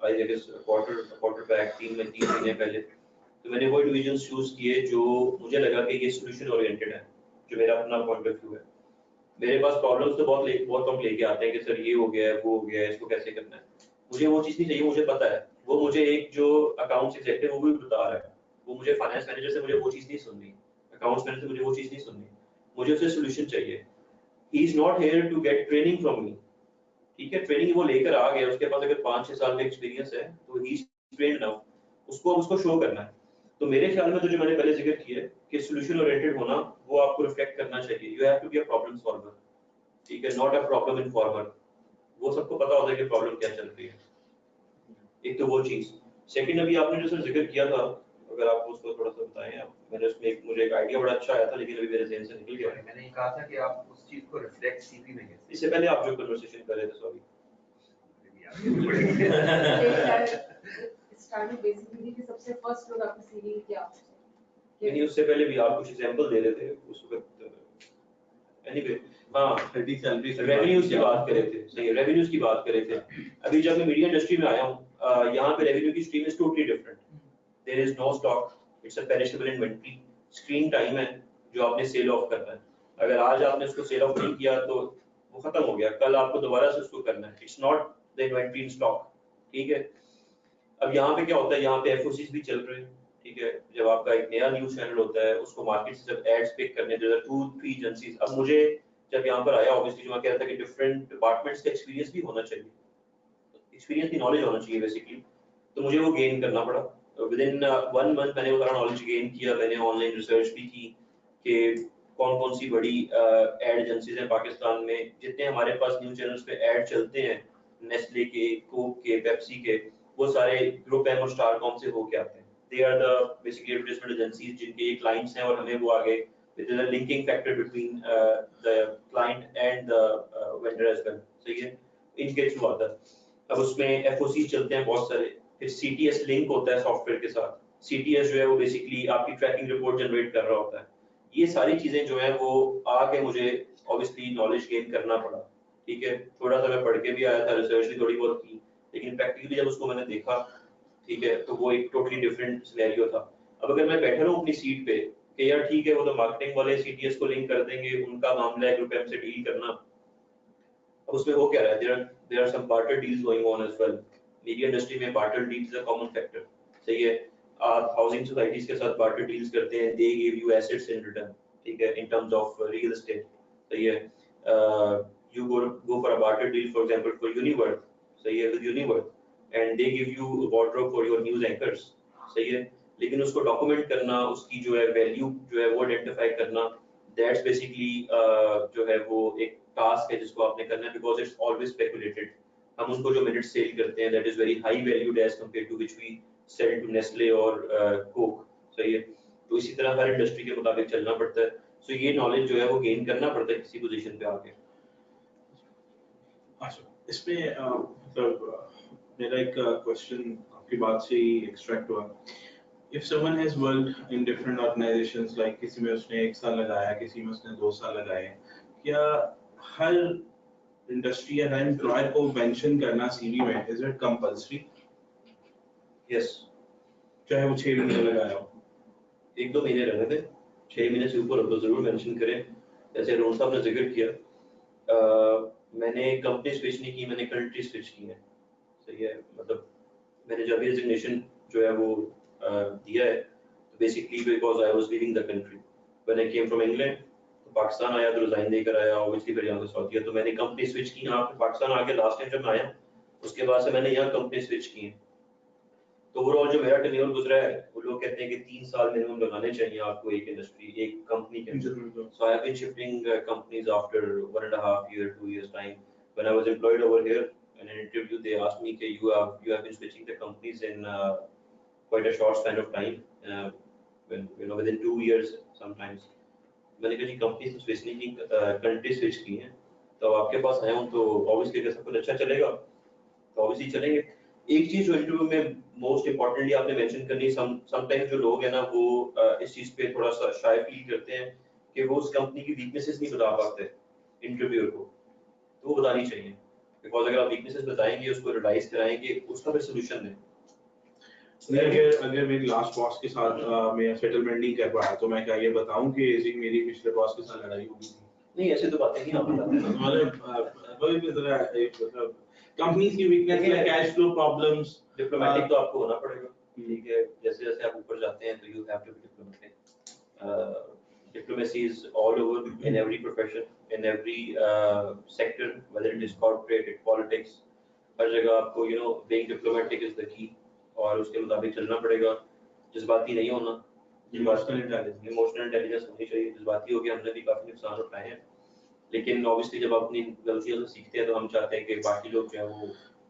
आई गेस क्वार्टर बैक 3 महीने पहले, तो मैंने वो डिविजन्स चूज किए जो मुझे लगा कि ये सॉल्यूशन ओरिएंटेड है, जो मेरा अपना पॉइंट ऑफ व्यू है। मेरे पास प्रॉब्लम्स तो बहुत कम लेके आते हैं कि सर ये हो गया है वो हो गया है इसको कैसे करना है, मुझे वो चीज नहीं चाहिए, मुझे पता है वो मुझे एक जो अकाउंट्स एग्जीक्यूटिव वो भी बता रहा है, वो मुझे फाइनेंस मैनेजर से मुझे वो चीज नहीं सुननी, अकाउंट्स मैनेजर से मुझे वो चीज नहीं सुननी, मुझे उसे सॉल्यूशन चाहिए। He is not here to get training from me, ठीक है, ट्रेनिंग वो लेकर आ गया, उसके पास अगर 5-6 साल का एक्सपीरियंस है तो ही इज ट्रेन्ड इनफ, उसको शो करना है। तो मेरे ख्याल में तो जो मैंने पहले जिक्र किया कि सॉल्यूशन ओरिएंटेड होना वो आपको रिफ्लेक्ट करना चाहिए, you have to be a problem solver, ठीक है, नॉट अ प्रॉब्लम इन्फॉर्मर। वो सबको पता होता है कि प्रॉब्लम क्या चल रही है, एक तो वो चीज। सेकंड अभी आपने जो सर जिक्र किया था, अगर आप उसको थोड़ा सा बताएं आप, मैंने उसमें मुझे एक आइडिया बड़ा अच्छा आया था लेकिन अभी मेरे ज़हन से निकल गया। मैंने कहा था कि आप उस चीज को रिफ्लेक्ट सीवी में कैसे, इससे पहले आप जो कन्वर्सेशन कर रहे थे सॉरी स्टार्ट बेसिकली कि सबसे फर्स्ट लोग आपकी सीवी क्या नहीं, उससे पहले भी आप कुछ एग्जांपल दे रहे थे उस वक्त। एनीवे हाँ, रेवेन्यूज की बात कर रहे थे, सही, रेवेन्यूज की बात कर रहे थे। अभी जब मैं मीडिया इंडस्ट्री में आया हूँ, यहाँ पे रेवेन्यू की stream is totally different. There is no stock, it's a perishable inventory, screen time है जो आपने सेल ऑफ करना है। अगर आज आपने उसको सेल ऑफ नहीं किया तो वो खत्म हो गया, कल आपको दोबारा से उसको करना है, it's not the inventory in stock, ठीक है। अब यहाँ पे क्या होता है, यहाँ पे एफओसीज भी चल रहे हैं, ठीक है। जब आपका एक नया न्यूज चैनल होता है उसको मार्केट से जब एड्स पिक करने, देयर आर 2-3 एजेंसीज। अब मुझे जब यहाँ पर आया ऑब्वियसली जो मैं कह रहा था कि डिफरेंट डिपार्टमेंट्स का एक्सपीरियंस भी होना चाहिए, एक्सपीरियंस की नॉलेज होना चाहिए बेसिकली, तो मुझे वो गेन करना पड़ा। विद इन 1 मंथ मैंने वो सारा नॉलेज गेन किया। मैंने ऑनलाइन रिसर्च भी की कि कौन से बड़ी एड एजेंसीज हैं पाकिस्तान में, जितने हमारे पास न्यूज चैनल्स पे एड चलते हैं, नेस्ले के, कोक के, पेप्सी के, वो सारे ग्रुप एम और स्टारकॉम से होके आते हैं, they are the basically advertisement agencies जिनके ये clients हैं और हमें वो आगे there is a linking factor between the client and the vendor as well. सही है, इनके थ्रू आता है. अब उसमें FOC चलते हैं बहुत सारे, फिर CTS लिंक होता है सॉफ्टवेयर के साथ. CTS जो है वो बेसिकली आपकी ट्रैकिंग रिपोर्ट जनरेट कर रहा होता है. ये सारी चीजें जो है वो आके मुझे ऑब्वियसली नॉलेज गेन करना पड़ा. ठीक है, थोड़ा सा मैं पढ़ के भी आया था, रिसर्च भी थोड़ी बहुत की, लेकिन प्रैक्टिकली जब उसको मैंने देखा, ठीक है, तो वो एक टोटली डिफरेंट सिनेरियो था. अब अगर मैं बैठा रहूं अपनी सीट पे कि यार ठीक है वो तो मार्केटिंग वाले CTS को लिंक कर देंगे, उनका मामला है ग्रुप M से डील करना, अब उसमें हो क्या रहा है, there are some barter deals going on as well. Media industry में barter deals is a common factor. सही है, आप हाउसिंग सोसाइटीज के साथ barter deals करते हैं, they give you assets in return, ठीक है, in terms of real estate. सही है, you go for a barter deal for example for Uniworth, सही है, with Uniworth, and they give you wardrobe for your news anchors. सही है, लेकिन उसको डॉक्यूमेंट करना, उसकी जो है वैल्यू जो है वो आइडेंटिफाई करना, दैट्स बेसिकली जो है वो एक टास्क है जिसको आपने करना है, बिकॉज इट्स ऑलवेज स्पेकुलेटेड. हम उनको जो मिनट सेल करते हैं that is very high valued as compare to which we sell to Nestle और कोक. सही है, तो इसी तरह हर इंडस्ट्री के मुताबिक चलना पड़ता है. सो ये नॉलेज जो है वो गेन करना पड़ता है किसी पोजीशन पे आके. अच्छा, इसमें मतलब मेरा एक क्वेश्चन आपकी बात से ही एक्सट्रैक्ट हुआ. If someone has worked in different organizations, like किसी में उसने 1 साल लगाया, किसी में उसने 2 साल लगाए, क्या हर इंडस्ट्री या हर एम्प्लॉयर को मेंशन करना सीवी में इज इट कंपल्सरी? यस, चाहे वो 6 महीने लगाया हो. 1-2 महीने रहने थे, 6 महीने से ऊपर हो तो जरूर मेंशन करें. जैसे रोहन साहब ने जिक्र किया, मैंने कंपनी स्विच नहीं की, मैंने कंट्री स्विच की है. सही है, मतलब मैंने जब भी रेजिग्नेशन जो है वो दिया है, तो basically because I was leaving the country. When I came from England, तो पाकिस्तान आया तो रिजाइन देकर आया, ऑब्वियसली फिर यहाँ पे सऊदी है, तो मैंने कंपनी स्विच की यहाँ पे पाकिस्तान आके. लास्ट टाइम जब मैं आया उसके बाद से मैंने यहाँ कंपनी स्विच की है. तो ओवरऑल जो मेरा टेन्योर गुजरा है, वो लोग कहते हैं कि 3 साल मिनिमम लगाने चाहिए आपको एक इंडस्ट्री, एक कंपनी के अंदर. So I have been shifting companies after 1.5 year 2 years time. When I was employed over here, in an interview they asked me that you have been switching the companies in quite a short span of time, when within 2 years sometimes. मैंने कहा जी company तो switch नहीं की, country switch की है, तो आपके पास आया हूँ तो ऑब्वियसली अगर सब कुछ अच्छा चलेगा तो ऑब्वियसली चलेंगे. एक चीज जो इंटरव्यू में मोस्ट इंपॉर्टेंटली आपने मेंशन करनी, समटाइम्स जो लोग हैं ना वो इस चीज पे थोड़ा सा शाय फील करते हैं कि वो उस कंपनी की वीकनेसेस नहीं बता पाते इंटरव्यूअर को, तो वो बतानी चाहिए. बिकॉज अगर आप वीकनेसेस बताएंगे, उसको रियलाइज कराएंगे, उसका फिर सोल्यूशन दें. अगर मेरी लास्ट बॉस के साथ मैं सेटलमेंट नहीं कर पाया तो मैं क्या ये बताऊं कि जी मेरी पिछले बॉस के साथ लड़ाई हो गई थी? नहीं, ऐसे तो बातें नहीं आप बताते. मतलब वही मतलब कंपनीज की वीकनेस है, कैश फ्लो प्रॉब्लम्स. डिप्लोमेटिक तो आपको होना पड़ेगा, ठीक है. जैसे जैसे आप ऊपर जाते हैं तो you have to be diplomatic. Diplomacy is all over in every profession, in every sector, whether it is corporate, politics, हर जगह आपको being diplomatic is the key, और उसके मुताबिक चलना पड़ेगा. जज्बाती नहीं होना, इमोशनल इंटेलिजेंस होनी चाहिए. जज्बाती हो गया, हमने भी काफी नुकसान उठाए हैं, लेकिन ऑब्वियसली जब अपनी गलतियों से सीखते हैं तो हम चाहते हैं कि बाकी लोग जो है वो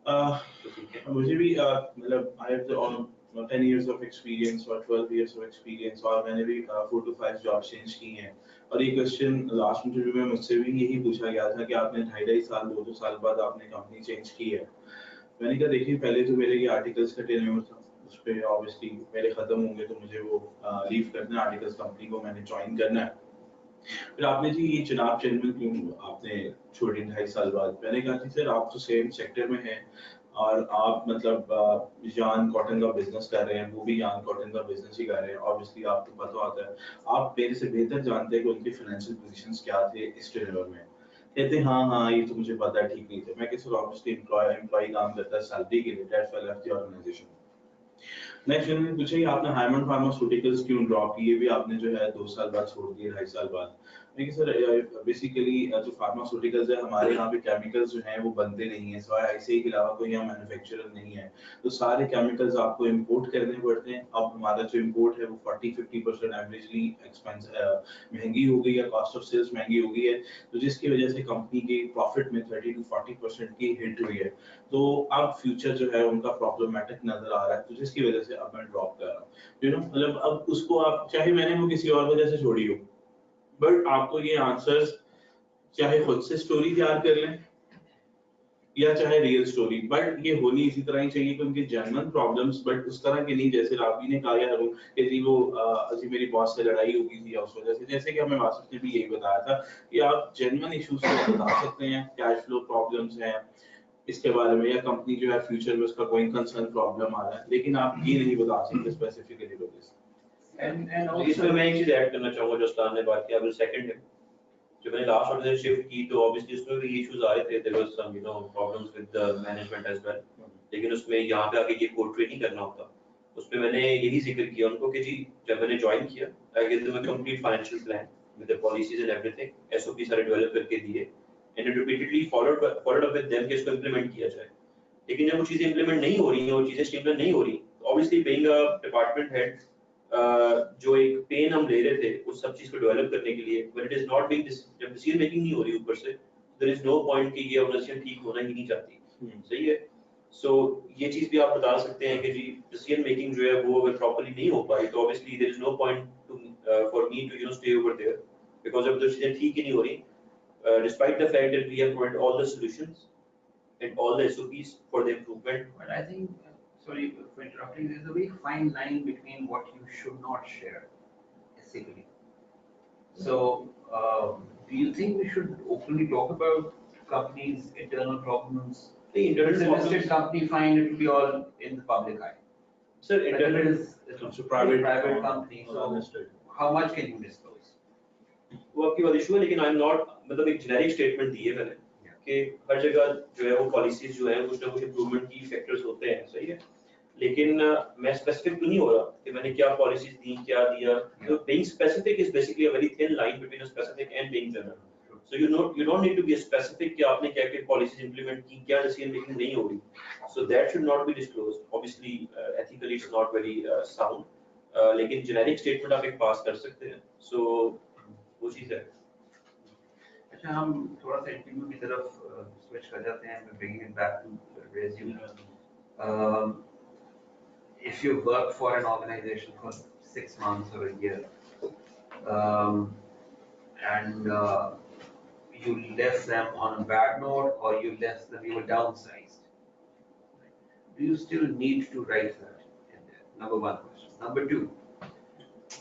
तो सीखें. मुझे भी मतलब I have 10 years of experience or 12 years of experience, और मैंने भी 4 to 5 जॉब चेंज की हैं. और ये क्वेश्चन लास्ट इंटरव्यू में मुझसे भी यही पूछा गया था कि आपने 2.5 साल 2 साल बाद आपने कंपनी चेंज की है. मैंने कहा देखिए पहले तो मेरे ये आर्टिकल्स का टेन्योर था, उस पे ऑब्वियसली मेरे खत्म होंगे तो मुझे वो लीव करना है, आर्टिकल्स कंपनी को मैंने ज्वाइन करना है. फिर आपने जी ये जनाब चेयरमैन क्यों आपने छोड़ी 2.5 साल बाद? मैंने कहा कि सर आप तो सेम सेक्टर में हैं और आप मतलब यान कॉटन का बिजनेस कर रहे हैं, वो भी यान कॉटन का बिजनेस ही कर रहे हैं, ऑब्वियसली आपको पता होता है, आप मेरे से बेहतर जानते हैं कि उनकी फाइनेंशियल पोजीशंस क्या थे इस टेन्योर में. कहते हैं हाँ ये तो मुझे पता है, ठीक नहीं थे. मैं किसी ऑब्वियसली एम्प्लॉय काम करता है सैलरी के लिए, that's why I left the organisation. Next मैंने पूछा कि आपने हाइमंड फार्मास्यूटिकल्स क्यों ड्रॉप की? ये भी आपने जो है 2 साल बाद छोड़ दिया, 2.5 साल बाद. देखिए सर, बेसिकली जो फार्मास्यूटिकल्स है हमारे यहाँ पे केमिकल्स जो हैं वो बनते नहीं है, सवाए ऐसे के अलावा कोई यहाँ मैन्युफैक्चरर नहीं है, तो सारे केमिकल्स आपको इंपोर्ट करने पड़ते हैं। अब हमारा जो इंपोर्ट है वो 40-50% एवरेजली एक्सपेंस महंगी हो गई है, कॉस्ट ऑफ सेल्स महंगी हो गई है, तो जिसकी वजह से कंपनी के प्रॉफिट में 30-40% की हिट हुई है। तो अब फ्यूचर जो है उनका प्रॉब्लमेटिक नजर आ रहा है, तो जिसकी वजह से अब मैं ड्रॉप कर रहा हूँ। यू नो मतलब अब उसको आप चाहे मैंने वो किसी और वजह से छोड़ी हो, बट आपको ये आंसर्स चाहे खुद से स्टोरी तैयार कर लें या चाहे रियल स्टोरी, बट ये होनी इसी तरह ही चाहिए कि उनके जेन्युइन प्रॉब्लम्स, बट उस तरह के नहीं जैसे राबी ने कहा यार कि जी वो जी मेरी बॉस से लड़ाई हो गई थी या उस वजह से, जैसे कि हमें वासिफ ने भी यही बताया था कि आप जेन्युइन इश्यूज को बता सकते हैं, कैश फ्लो प्रॉब्लम्स हैं इसके बारे में, या कंपनी जो है फ्यूचर में उसका कोई कंसर्न प्रॉब्लम आ रहा है, लेकिन आप ये नहीं बता सकते स्पेसिफिकली लोगों से। And इसमें also मैं एक चीज ऐड करना चाहूंगा जो अस्तान ने बात की, अब सेकंड है जब मैंने लास्ट ऑर्डर शिफ्ट की तो ऑब्वियसली उसमें भी इश्यूज आ रहे थे, there was some problems with the management as well, लेकिन उसमें यहाँ पे आके ये पोर्ट्रे नहीं करना होता। उसमें मैंने यही जिक्र किया उनको कि जी जब मैंने ज्वाइन किया I give them a complete financial plan with the policies and everything, SOP सारे डेवलप करके दिए and repeatedly followed up with them कि इसको इंप्लीमेंट किया जाए। लेकिन जब वो चीजें इंप्लीमेंट नहीं हो रही हैं और चीजें स्टेबल नहीं हो रही, obviously being a department head जो एक पेन हम ले रहे थे उस सब चीज को डेवलप करने के लिए, but it is not being जब डिसीजन मेकिंग नहीं हो रही ऊपर से, देयर इज नो पॉइंट कि ये ऑर्गेनाइजेशन ठीक होना ही नहीं चाहती। सही है। सो ये चीज भी आप बता सकते हैं कि जी डिसीजन मेकिंग जो है वो अगर प्रॉपर्ली नहीं हो पाई तो obviously there is no point to for me to stay over there, because अब तो चीजें ठीक ही नहीं हो रही, despite the fact that we have provided all the solutions and all the SOPs for the improvement. But I think, sorry for interrupting, there's a very fine line between what you should not share ethically. So, do you think we should openly talk about companies' internal problems? The internal If it's a listed problems, company, fine, it will be all in the public eye. sir, But if it internal is So a private company, so listed. how much can you disclose? वो आपकी बात issue है, लेकिन I am not मतलब एक generic statement दी है मैंने कि हर जगह जो है वो पॉलिसीज जो है कुछ ना कुछ इंप्रूवमेंट की फैक्टर्स होते हैं। सही है, लेकिन मैं स्पेसिफिक तो नहीं हो रहा कि मैंने क्या पॉलिसीज दी क्या दिया। तो being specific is basically a very thin line between a specific and being general. So you don't need to be specific कि आपने क्या क्या पॉलिसीज इंप्लीमेंट की, क्या डिसीजन मेकिंग नहीं हो रही, so that should not be disclosed. Obviously ethically it's not very sound, लेकिन जेनेरिक स्टेटमेंट आप एक पास कर सकते हैं। सो वो चीज है। अच्छा, हम थोड़ा सा इंटरव्यू की तरफ स्विच कर जाते हैं, bringing it back to resume. If you work for an organization for 6 months or a year, and you left them on a bad note, or you left them, you were downsized, do you still need to write that in there? Number one question. Number two,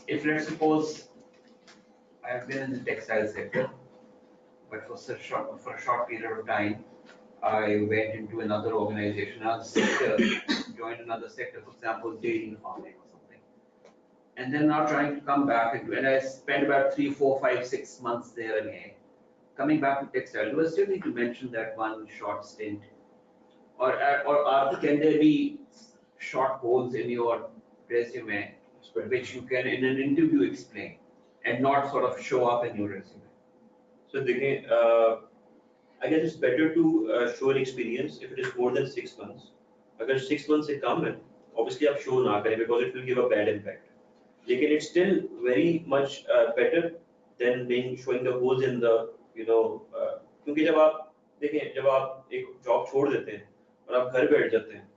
if let's suppose I have been in the textile sector, but for a short period of time, I went into another organization, another sector, joined another sector, for example, dairy farming or something. And then now trying to come back into, and I spent about 3, 4, 5, 6 months there again. Coming back to textile, do I still need to mention that one short stint? Or can there be short holes in your resume which you can in an interview explain and not sort of show up in your resume? So देखें, I guess it's better to show an experience if it is more than 6 months. अगर 6 months से कम है, obviously आप show ना करें because it will give a bad impact. लेकिन it's still very much better than being showing the holes in the क्योंकि जब आप देखें, जब आप एक जॉब छोड़ देते हैं और आप घर बैठ जाते हैं,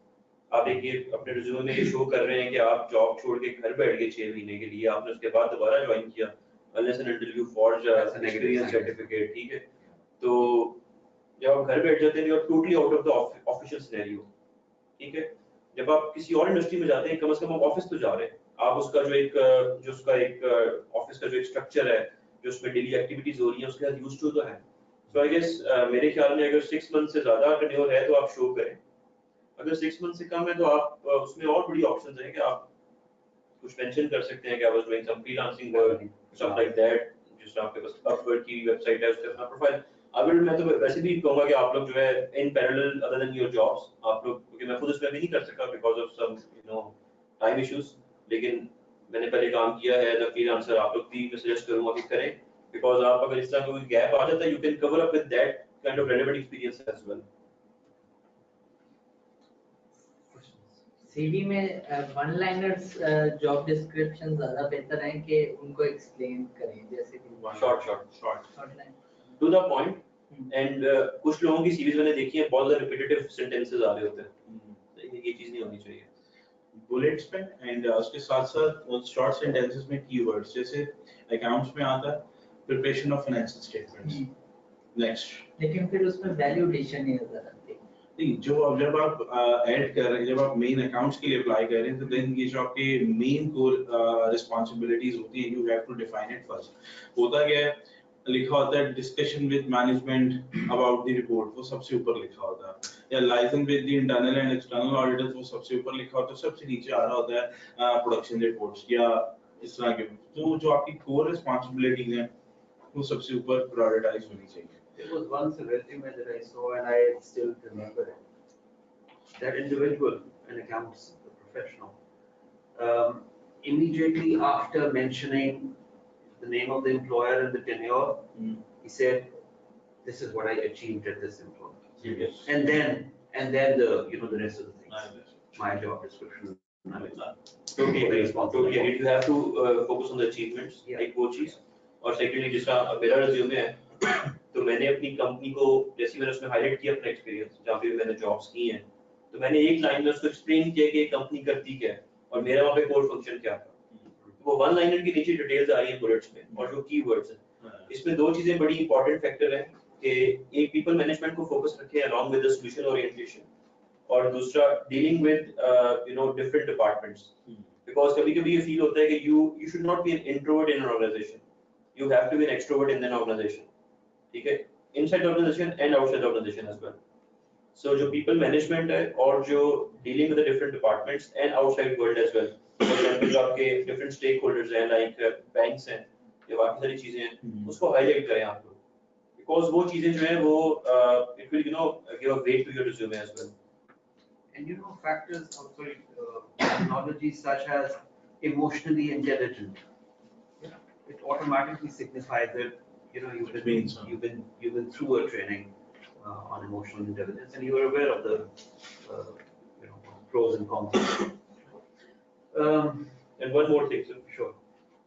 आप एक ये अपने रिज्यूमे में ये शो कर रहे हैं कि आप जॉब छोड़ के घर बैठ गए 6 महीने के लिए, आपने उसके बाद दोबारा ज्वाइन किया unless and until you forge a experience certificate, ठीक है। तो जब आप घर बैठ जाते हैं you are totally out of the official scenario, ठीक है। जब आप किसी और इंडस्ट्री में जाते हैं, कम से कम आप ऑफिस तो जा रहे हैं, आप उसका जो एक ऑफिस का जो एक स्ट्रक्चर है, जो उसमें डेली एक्टिविटीज हो रही हैं, उसके साथ यूज्ड टू तो है। सो आई गेस मेरे ख्याल में अगर 6 मंथ से ज्यादा टेन्योर है तो आप शो करें, अगर 6 मंथ से कम है तो आप उसमें और बड़ी ऑप्शंस हैं कि आप कुछ मेंशन कर सकते हैं कि I was doing some freelancing work, stuff like that. जिस आपके पास अपवर्क की वेबसाइट है, उसके अपना प्रोफाइल। अगर मैं तो वैसे भी कहूंगा कि आप लोग जो है in parallel other than your jobs, आप लोग, क्योंकि मैं खुद इसमें भी नहीं कर सका because of some time issues, लेकिन मैंने पहले काम किया है एज अ फ्रीलांसर, आप लोग भी मैं सजेस्ट करूंगा कि करें because आप अगर इस तरह कोई gap आ जाता है, you can cover up with that kind of relevant experience as well. CV में वन लाइनर्स जॉब डिस्क्रिप्शन ज्यादा बेहतर है कि उनको एक्सप्लेन करें, जैसे कि Short line. To the point. And कुछ लोगों की सीरीज मैंने देखी है, बहुत ज़्यादा रिपीटेटिव सेंटेंसेस आ रहे होते हैं, ये चीज़ नहीं होनी चाहिए. बुलेट्स पे एंड उसके साथ साथ शॉर्ट सेंटेंसेस में कीवर्ड्स, जैसे अकाउंट्स में आता है preparation of financial statements. Next, लेकिन फिर उसमें वैल्यू एडिशन नहीं नजर आती. नहीं, जो अब जब आप ऐड कर रहे हैं, जब आप मेन अकाउंट्स के लिए अप्लाई कर रहे हैं, तो देन ये जो आपके मेन कोर रिस्पांसिबिलिटीज होती हैं, you have to define it first. होता क्या है, लिखा होता है discussion with management about the report, वो सबसे ऊपर लिखा होता है, या licence with the internal and external auditors, वो सबसे ऊपर लिखा होता है. सबसे नीचे आ रहा होता है प्रोडक्शन रिपोर्ट्स या इस तरह के. तो जो आपकी कोर रिस्पांसिबिलिटीज हैं वो सबसे ऊपर प्रायोरिटाइज होनी चाहिए. There was once a resume that I saw and I still remember it. That individual, an accounts professional, immediately after mentioning the name of the employer and the tenure, he said, "This is what I achieved at this employer." Yes. And then the the rest of the things. My job description. Totally agree. Totally agree. You have to focus on the achievements, Yeah. like वो चीज़. और secondly, जिसका मेरा resume है, तो मैंने अपनी company को, जैसे मैंने उसमें हाईलाइट किया अपना एक्सपीरियंस जहाँ पे भी मैंने जॉब्स की हैं, तो मैंने एक लाइन में उसको एक्सप्लेन किया कि कंपनी करती क्या है और मेरा वहाँ पे कोर फंक्शन क्या था. वो वन लाइनर के नीचे डिटेल्स आ रही हैं बुलेट्स में, और जो कीवर्ड्स हैं, इसमें दो चीजें बड़ी इंपॉर्टेंट फैक्टर हैं कि एक पीपल मैनेजमेंट को फोकस रखें along with the solution orientation, और दूसरा dealing with different departments. Because कभी-कभी ये फील होता है कि you should not be an introvert in an organization, you have to be an extrovert in an organization. ठीक है, inside the organization and outside the organization as well. So जो people management है और जो dealing with the different departments and outside world as well. For example, जो आपके different stakeholders हैं, like banks हैं या बाकी सारी चीजें हैं, उसको highlight करें आप लोग. Because वो चीजें जो हैं वो it will give a weight to your resume as well. And factors also, terminology such as emotionally intelligent. It automatically signifies that you've been through a training on emotional intelligence and you are aware of the pros and cons. And one more thing, sir. Sure.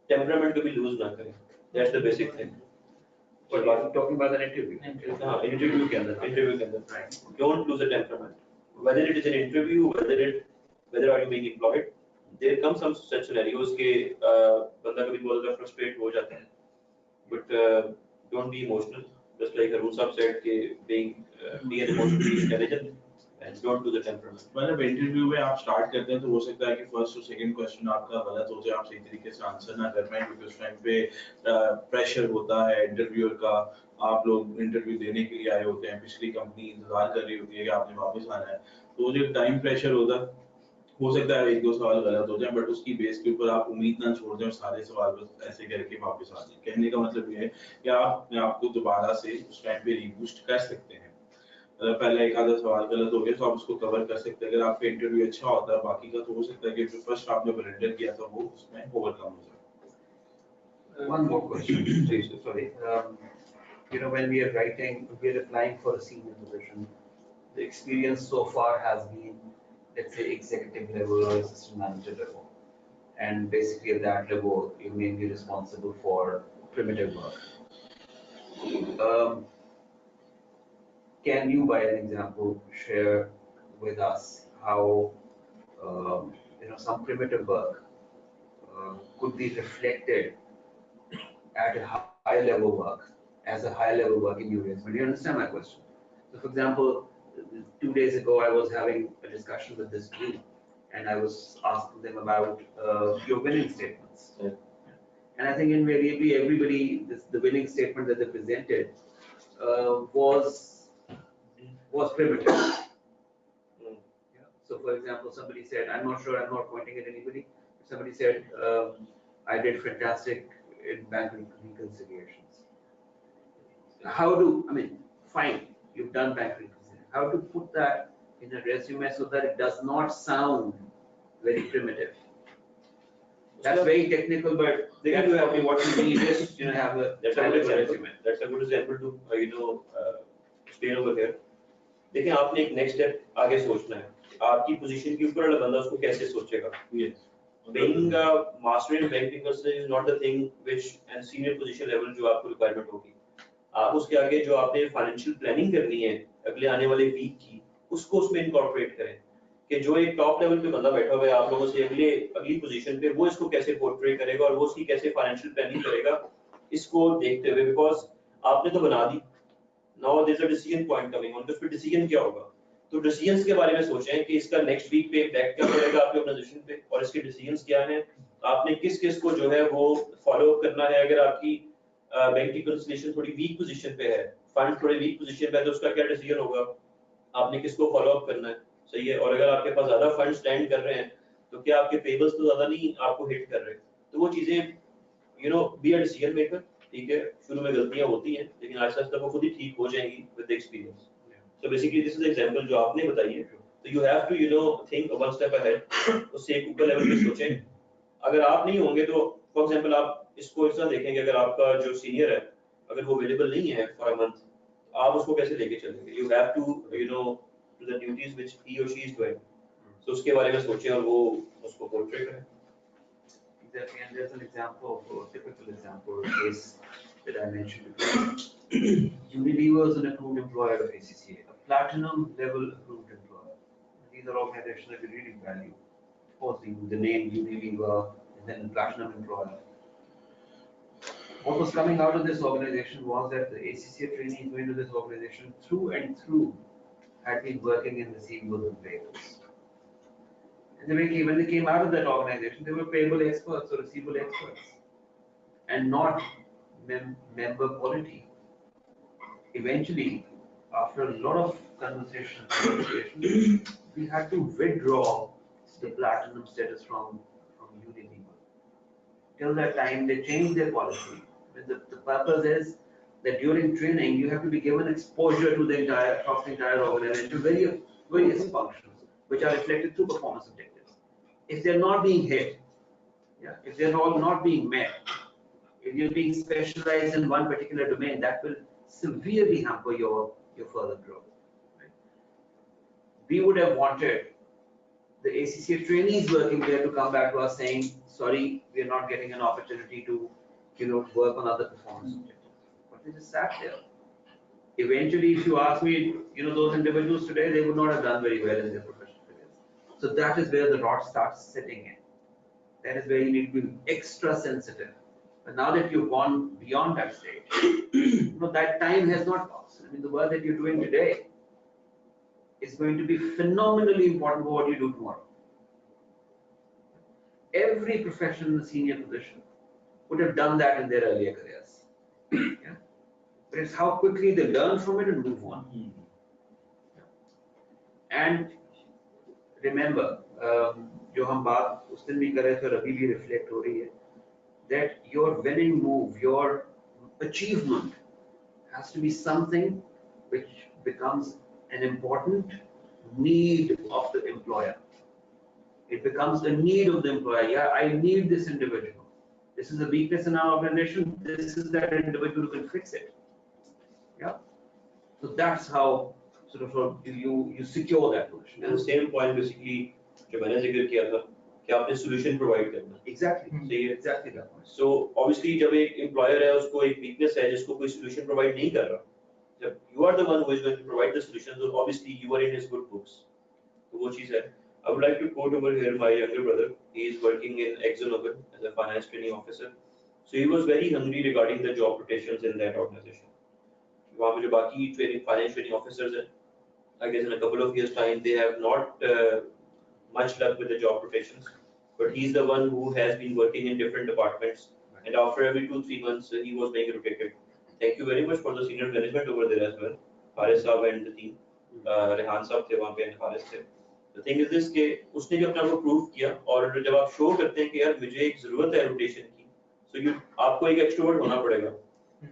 Temperament को भी lose ना करें. That's the basic thing. But you're talking about an interview. Interview के अंदर. Right. Don't lose a temperament. Whether it is an interview, whether are you being employed, there come some such scenarios के बंदा कभी बहुत ज़्यादा frustrate हो जाता है. But don't be emotional. Just like Arun Saab said, be an emotionally intelligent and don't do the temperament. मतलब interview में आप स्टार्ट करते हैं तो हो सकता है कि फर्स्ट और सेकंड क्वेश्चन आपका गलत हो जाए, आप सही तरीके से आंसर ना कर पाएं, क्योंकि उस टाइम पे प्रेशर होता है इंटरव्यूअर का. आप लोग इंटरव्यू देने के लिए आए होते हैं, पिछली कंपनी इंतजार कर रही होती है कि आपने वापस आना है, तो जो टाइम प्रेशर होता है, हो सकता है एक दो सवाल गलत हो जाए, बट उसकी बेस के ऊपर आप उम्मीद ना छोड़ दें, सारे सवाल बस ऐसे करके वापस आ जाए. कहने का मतलब ये है कि आप अपने आप को दोबारा से उस टाइम पे रीबूस्ट कर सकते हैं. अगर पहले एक आधा सवाल गलत हो गया तो आप उसको कवर कर सकते हैं. अगर आपका इंटरव्यू अच्छा होता है, बाकी का तो हो सकता है कि जो फर्स्ट आपने ब्लेंडर किया था वो उसमें ओवरकम हो जाए. One more question, please. Sorry. When we are applying for a senior position, the experience so far has been, let's say, executive level or assistant manager level. And basically at that level, you may be responsible for primitive work. Can you, by an example, share with us how some primitive work could be reflected at a higher level work, as a higher level work in your resume? Do you understand my question? So, for example, 2 days ago, I was having a discussion with this group, and I was asking them about your winning statements. Yeah. And I think invariably everybody, the winning statement that they presented was primitive. Yeah. So, for example, somebody said, I'm not sure, I'm not pointing at anybody. Somebody said, I did fantastic in bank reconciliations. Fine, you've done bank reconciliation. How to put that in a resume so that it does not sound very primitive? That's very technical, but They can that's do probably what you need is, have a That's a good high-level example. resume. That's a good example to explain over here. देखिए आपने एक next step आगे सोचना है आपकी position के ऊपर वाला बंदा उसको कैसे सोचेगा Yes. being a master in banking person is not the thing which and senior position level जो आपको रिक्वायरमेंट होगी आप उसके आगे जो आपने फाइनेंशियल प्लानिंग करनी है अगले आने वाले वीक की उसको उसमें इनकॉर्पोरेट करें कि जो एक टॉप लेवल पे बंदा बैठा हुआ है आप लोगों से अगली पोजीशन पे वो इसको कैसे पोर्ट्रेट करेगा और वो उसकी कैसे फाइनेंशियल प्लानिंग करेगा इसको देखते हुए बिकॉज आपने तो बना दी now there is a decision point coming on तो फिर डिसीजन क्या होगा तो डिसीजंस के बारे में सोचें कि इसका नेक्स्ट वीक पे इम्पैक्ट क्या पड़ेगा आपके ऑर्गेनाइजेशन पे और इसके डिसीजंस क्या हैं आपने किस किस को जो है वो फॉलो अप करना है अगर आपकी बैंक रिकंसिलिएशन थोड़ी वीक पोजीशन पे है फंड थोड़े वीक पोजीशन पे है तो उसका क्या डिसीजन होगा आपने किसको फॉलो अप करना है सही है और अगर आपके पास ज्यादा फंड स्टैंड कर रहे हैं तो क्या आपके पेबल्स तो ज्यादा नहीं आपको हिट कर रहे तो वो चीजें बी अ डिसीजन मेकर ठीक है शुरू में गलतियां होती हैं लेकिन आहिस्ता आहिस्ता वो खुद ही ठीक हो जाएंगी with experience So basically this is the example जो आपने बताई है तो you have to think one step ahead उससे एक ऊपर लेवल पे सोचें अगर आप नहीं होंगे तो फॉर एग्जांपल आप इसको इस तरह देखेंगे अगर आपका जो सीनियर है अगर वो अवेलेबल नहीं है फॉर अ मंथ आप उसको कैसे लेके चलेंगे you have to do the duties which he or she is doing so उसके बारे में सोचें और वो उसको पोर्ट्रे करें Exactly, and there's an example, a typical example case that I mentioned before. Unilever is an approved employer of ACCA, a platinum level approved employer. These are organizations that we really value. Of course, the name Unilever and then platinum employer. What was coming out of this organization was that the ACCA trainees who into this organization through and through had been working in the receivables and payables. And when they came out of that organization, they were payable experts or receivable experts, and not member quality. Eventually, after a lot of conversation and negotiation, we had to withdraw the platinum status from Unilever. Till that time, they changed their policy. The purpose is that during training, you have to be given exposure to the entire organization, various functions, which are reflected through performance objectives. If they're not being hit, if they're all not being met, if you're being specialized in one particular domain, that will severely hamper your further growth. Right? We would have wanted the ACCA trainees working there to come back to us saying, sorry, we are not getting an opportunity to work on other performance objectives. But they just sat there. Eventually, if you ask me, those individuals today, they would not have done very well in their professional careers. So that is where the rot starts sitting in. That is where you need to be extra sensitive. But now that you've gone beyond that stage, that time has not passed. I mean, the work that you're doing today is going to be phenomenally important for what you do tomorrow. Every professional in the senior position would have done that in their earlier careers. Yeah? But it's how quickly they learn from it and move on. And remember, जो हम बात उस दिन भी कर रहे थे और अभी भी रिफ्लेक्ट हो रही है, that your winning move, your achievement has to be something which becomes an important need of the employer. It becomes a need of the employer. Yeah, I need this individual. This is a weakness in our organization. This is that individual who can fix it. Yeah. So that's how you secure that position. And the same point basically जो मैंने जिक्र किया था कि आपने solution provide करना Exactly. सही है Exactly that point. So obviously जब एक employer है उसको एक weakness है जिसको कोई solution provide नहीं कर रहा जब you are the one who is going to provide the solution so obviously you are in his good books तो वो चीज है I would like to quote over here my younger brother he is working in ExxonMobil as a finance training officer so he was very hungry regarding the job rotations in that organization वहाँ पे जो बाकी finance training officers हैं I guess in a couple of years time they have not much luck with the job rotations but he's the one who has been working in different departments and after every 2-3 months he was being rotated. Thank you very much for the senior management over there as well. Haris Saab and the team. Rehan Saab थे वहाँ पे and Haris थे. The thing is this कि उसने भी अपना को prove किया और जब आप show करते हैं कि यार मुझे एक जरूरत है rotation की so आपको एक extrovert होना पड़ेगा.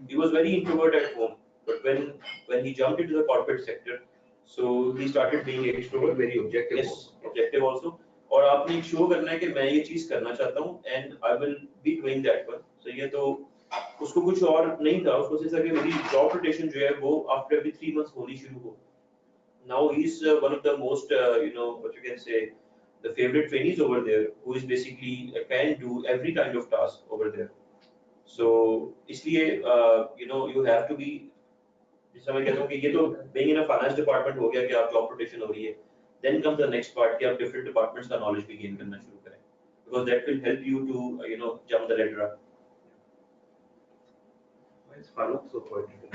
He was very introvert at home but when he jumped into the corporate sector so he started being extrovert Very objective. yes objective also और आपने एक शो करना है कि मैं ये चीज करना चाहता हूँ and I will be doing that one. सही है, तो उसको कुछ और नहीं था, उसको सिर्फ कि मेरी जॉब रोटेशन जो है वो आफ्टर एवरी 3 मंथ्स होनी शुरू हो। Now he's one of the most what you can say the favorite trainees over there, who is basically can do every kind of task over there. So इसलिए you have to be, जैसा मैं कहता हूँ कि ये तो being in a finance department हो गया कि आप job rotation हो रही है, then comes the next part कि आप different departments का knowledge भी gain करना शुरू करें, because that will help you to jump the ladder up. Why is Farooq so poetical?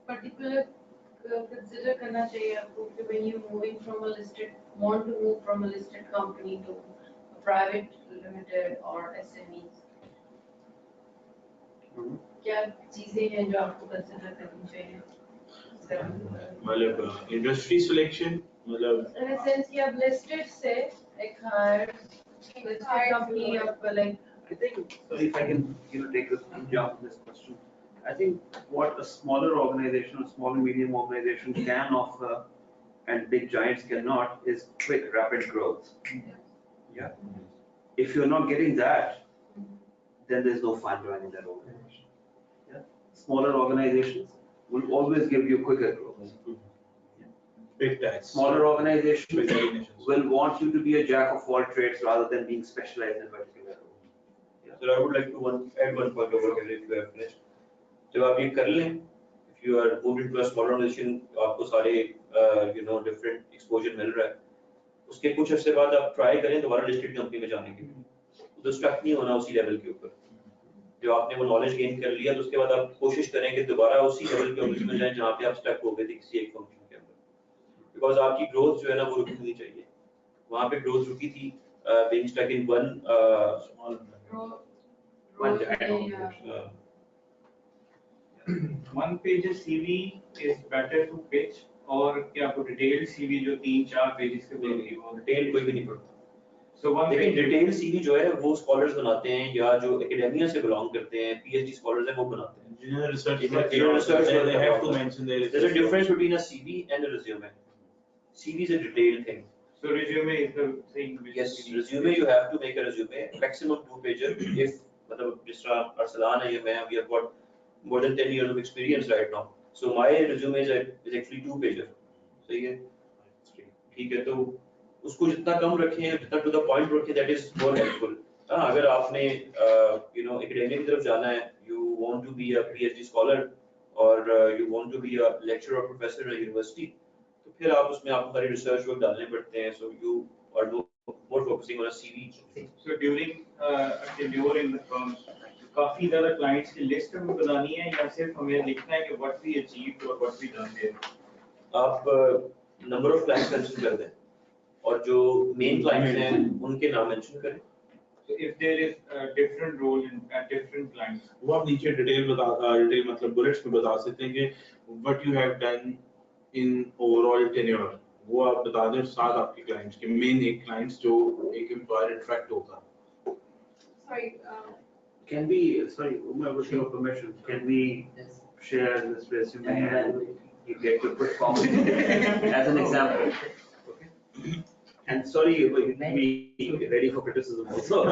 Particular consider करना चाहिए आपको कि when you moving from a listed, want to move from a listed company to a private limited or SMEs, क्या चीजें हैं जो आपको consider करनी चाहिए? मतलब इंडस्ट्री सिलेक्शन, मतलब In a sense कि आप listed से एक higher listed company आप like I think, sorry if I can, take a jump on this question. I think what a smaller organization or small and medium organization can offer and big giants cannot is quick, rapid growth. Yeah. If you're not getting that, then there's no fun running that organization. Yeah. Smaller organizations will always give you quicker growth. big tax. Smaller organizations Big regulations. will want you to be a jack of all trades rather than being specialized in a particular role. So I would like to add one point over here if you have finished. जब आप ये कर लें, if you are moved into a smaller organization, आपको सारे different exposure मिल रहा है, उसके कुछ अर्से बाद आप ट्राई करें दोबारा लिस्टेड कंपनी में जाने के लिए, तो स्टक नहीं होना उसी लेवल के ऊपर। जो आपने वो नॉलेज गेन कर लिया, तो उसके बाद आप कोशिश करें कि दोबारा उसी लेवल के ऑफिस में जाएं जहाँ पे आप स्टक हो गए थे किसी एक फंक्शन के अंदर, बिकॉज आपकी ग्रोथ जो है ना वो रुकनी नहीं चाहिए। वहाँ पे ग्रोथ रुकी थी being stuck in one small One giant organization. One page CV is better to pitch, और क्या आपको डिटेल CV जो 3-4 पेजेस के होगी वो डिटेल कोई भी नहीं पढ़ता। So one लेकिन page डिटेल सीवी जो है वो स्कॉलर्स बनाते हैं या जो एकेडेमिया से बिलोंग करते हैं, PhD स्कॉलर्स हैं वो बनाते हैं। Junior research, Junior research, they have to mention their There's a difference between a CV and a resume. CV is a detailed thing. So resume is the thing which Yes, we need. resume you have to make a resume maximum 2 pager. If मतलब जिस तरह अरसलान है या मैं, we have got more than 10 years of experience right now. So my resume is actually 2 pager. सही है, ठीक है, तो उसको जितना कम रखें, जितना टू द पॉइंट रखें, that is more helpful. हाँ, अगर आपने एकेडेमिया की तरफ जाना है, you want to be a PhD scholar or you want to be a lecturer or professor at a university, तो फिर आप उसमें आपको सारी रिसर्च वर्क डालने पड़ते हैं, so you are more focusing on a CV. So during a tenure in the firm, काफी ज़्यादा clients की list हमें बनानी है या सिर्फ हमें लिखना है कि what we achieved or what we done there? आप number of clients mention कर दें और जो main clients हैं उनके नाम mention करें। So if there is a different role in different clients, वो आप नीचे डिटेल मतलब बुलेट्स में बता सकते हैं कि what you have done in overall tenure, वो आप बता दें साथ आपके क्लाइंट्स के मेन एक क्लाइंट्स जो एक एम्प्लॉयर इंटरेक्ट होता है। sorry, Can we, sorry, Umar, with your permission, can we Yes. share this resume and you get to put comment as an example? Okay. And sorry, be ready for criticism also.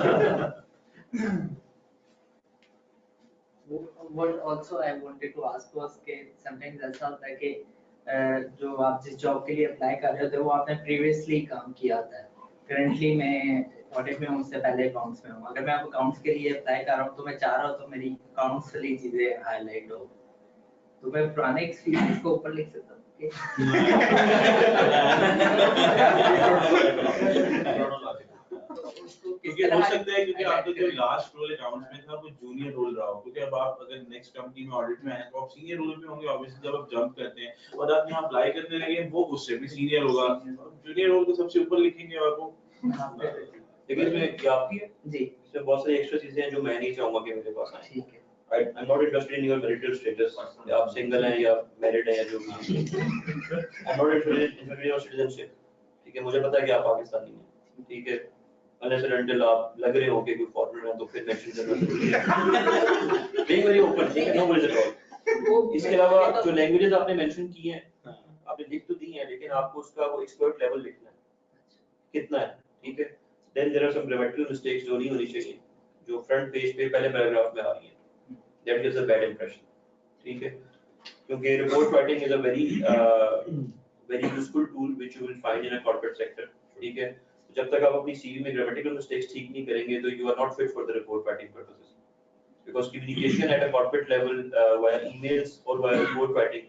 What also I wanted to ask was कि sometimes ऐसा होता है कि जो आप जिस job के लिए अप्लाई कर रहे होते हैं वो आपने प्रीवियसली काम किया होता है। करंटली मैं ऑडिट में हूँ, उससे पहले अकाउंट्स में हूँ। अगर मैं अब अकाउंट्स के लिए अप्लाई कर रहा हूँ तो मैं चाह रहा हूँ तो मेरी अकाउंट्स वाली चीजें हाईलाइट हो, तो मैं पुराने एक्सपीरियंस को ऊपर लिख सकता हूँ। क्योंकि हो सकता है क्योंकि आपका जो लास्ट रोल अकाउंट्स में था वो जूनियर रोल रहा हो, क्योंकि अब आप अगर नेक्स्ट कंपनी में ऑडिट में आए तो आप सीनियर रोल पे होंगे। ऑब्वियसली जब आप जंप करते हैं और आप यहाँ अप्लाई करने लगे वो उससे भी सीनियर होगा, जूनियर रोल को सबसे ऊपर लिखेंगे और वो लेकिन इसमें क्या आपकी है जी, इसमें बहुत सारी एक्स्ट्रा चीजें हैं जो मैं नहीं चाहूंगा कि मेरे पास आए। ठीक है। I'm not interested in your marital status, आप सिंगल हैं या मैरिड हैं या जो भी हैं। I'm not interested in your citizenship, ठीक है, मुझे पता है कि आप पाकिस्तानी हैं, ठीक है, unless and until आप लग रहे हो कि कोई फॉरेनर हैं तो फिर मेंशन करना जरूरी है। Being very open, ठीक है, no worries at all। इसके अलावा जो लैंग्वेजेस आपने मेंशन की हैं, आपने लिख तो दी हैं, लेकिन आपको उसका वो एक्सपर्ट लेवल लिखना है। कितना है, ठीक है। Then there are some grammatical mistakes जो नहीं होनी चाहिए, जो फ्रंट पेज पे पहले पैराग्राफ में आ रही है, that gives a bad impression, ठीक है। क्योंकि report writing is a very useful tool which you will find in a corporate sector, ठीक है। जब तक आप अपनी सीवी में ग्रामेटिकल मिस्टेक्स ठीक नहीं करेंगे तो you are not fit for the report writing purposes, because communication at a corporate level via emails or via report writing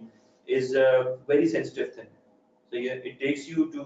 is a very sensitive thing. So yeah, it takes you to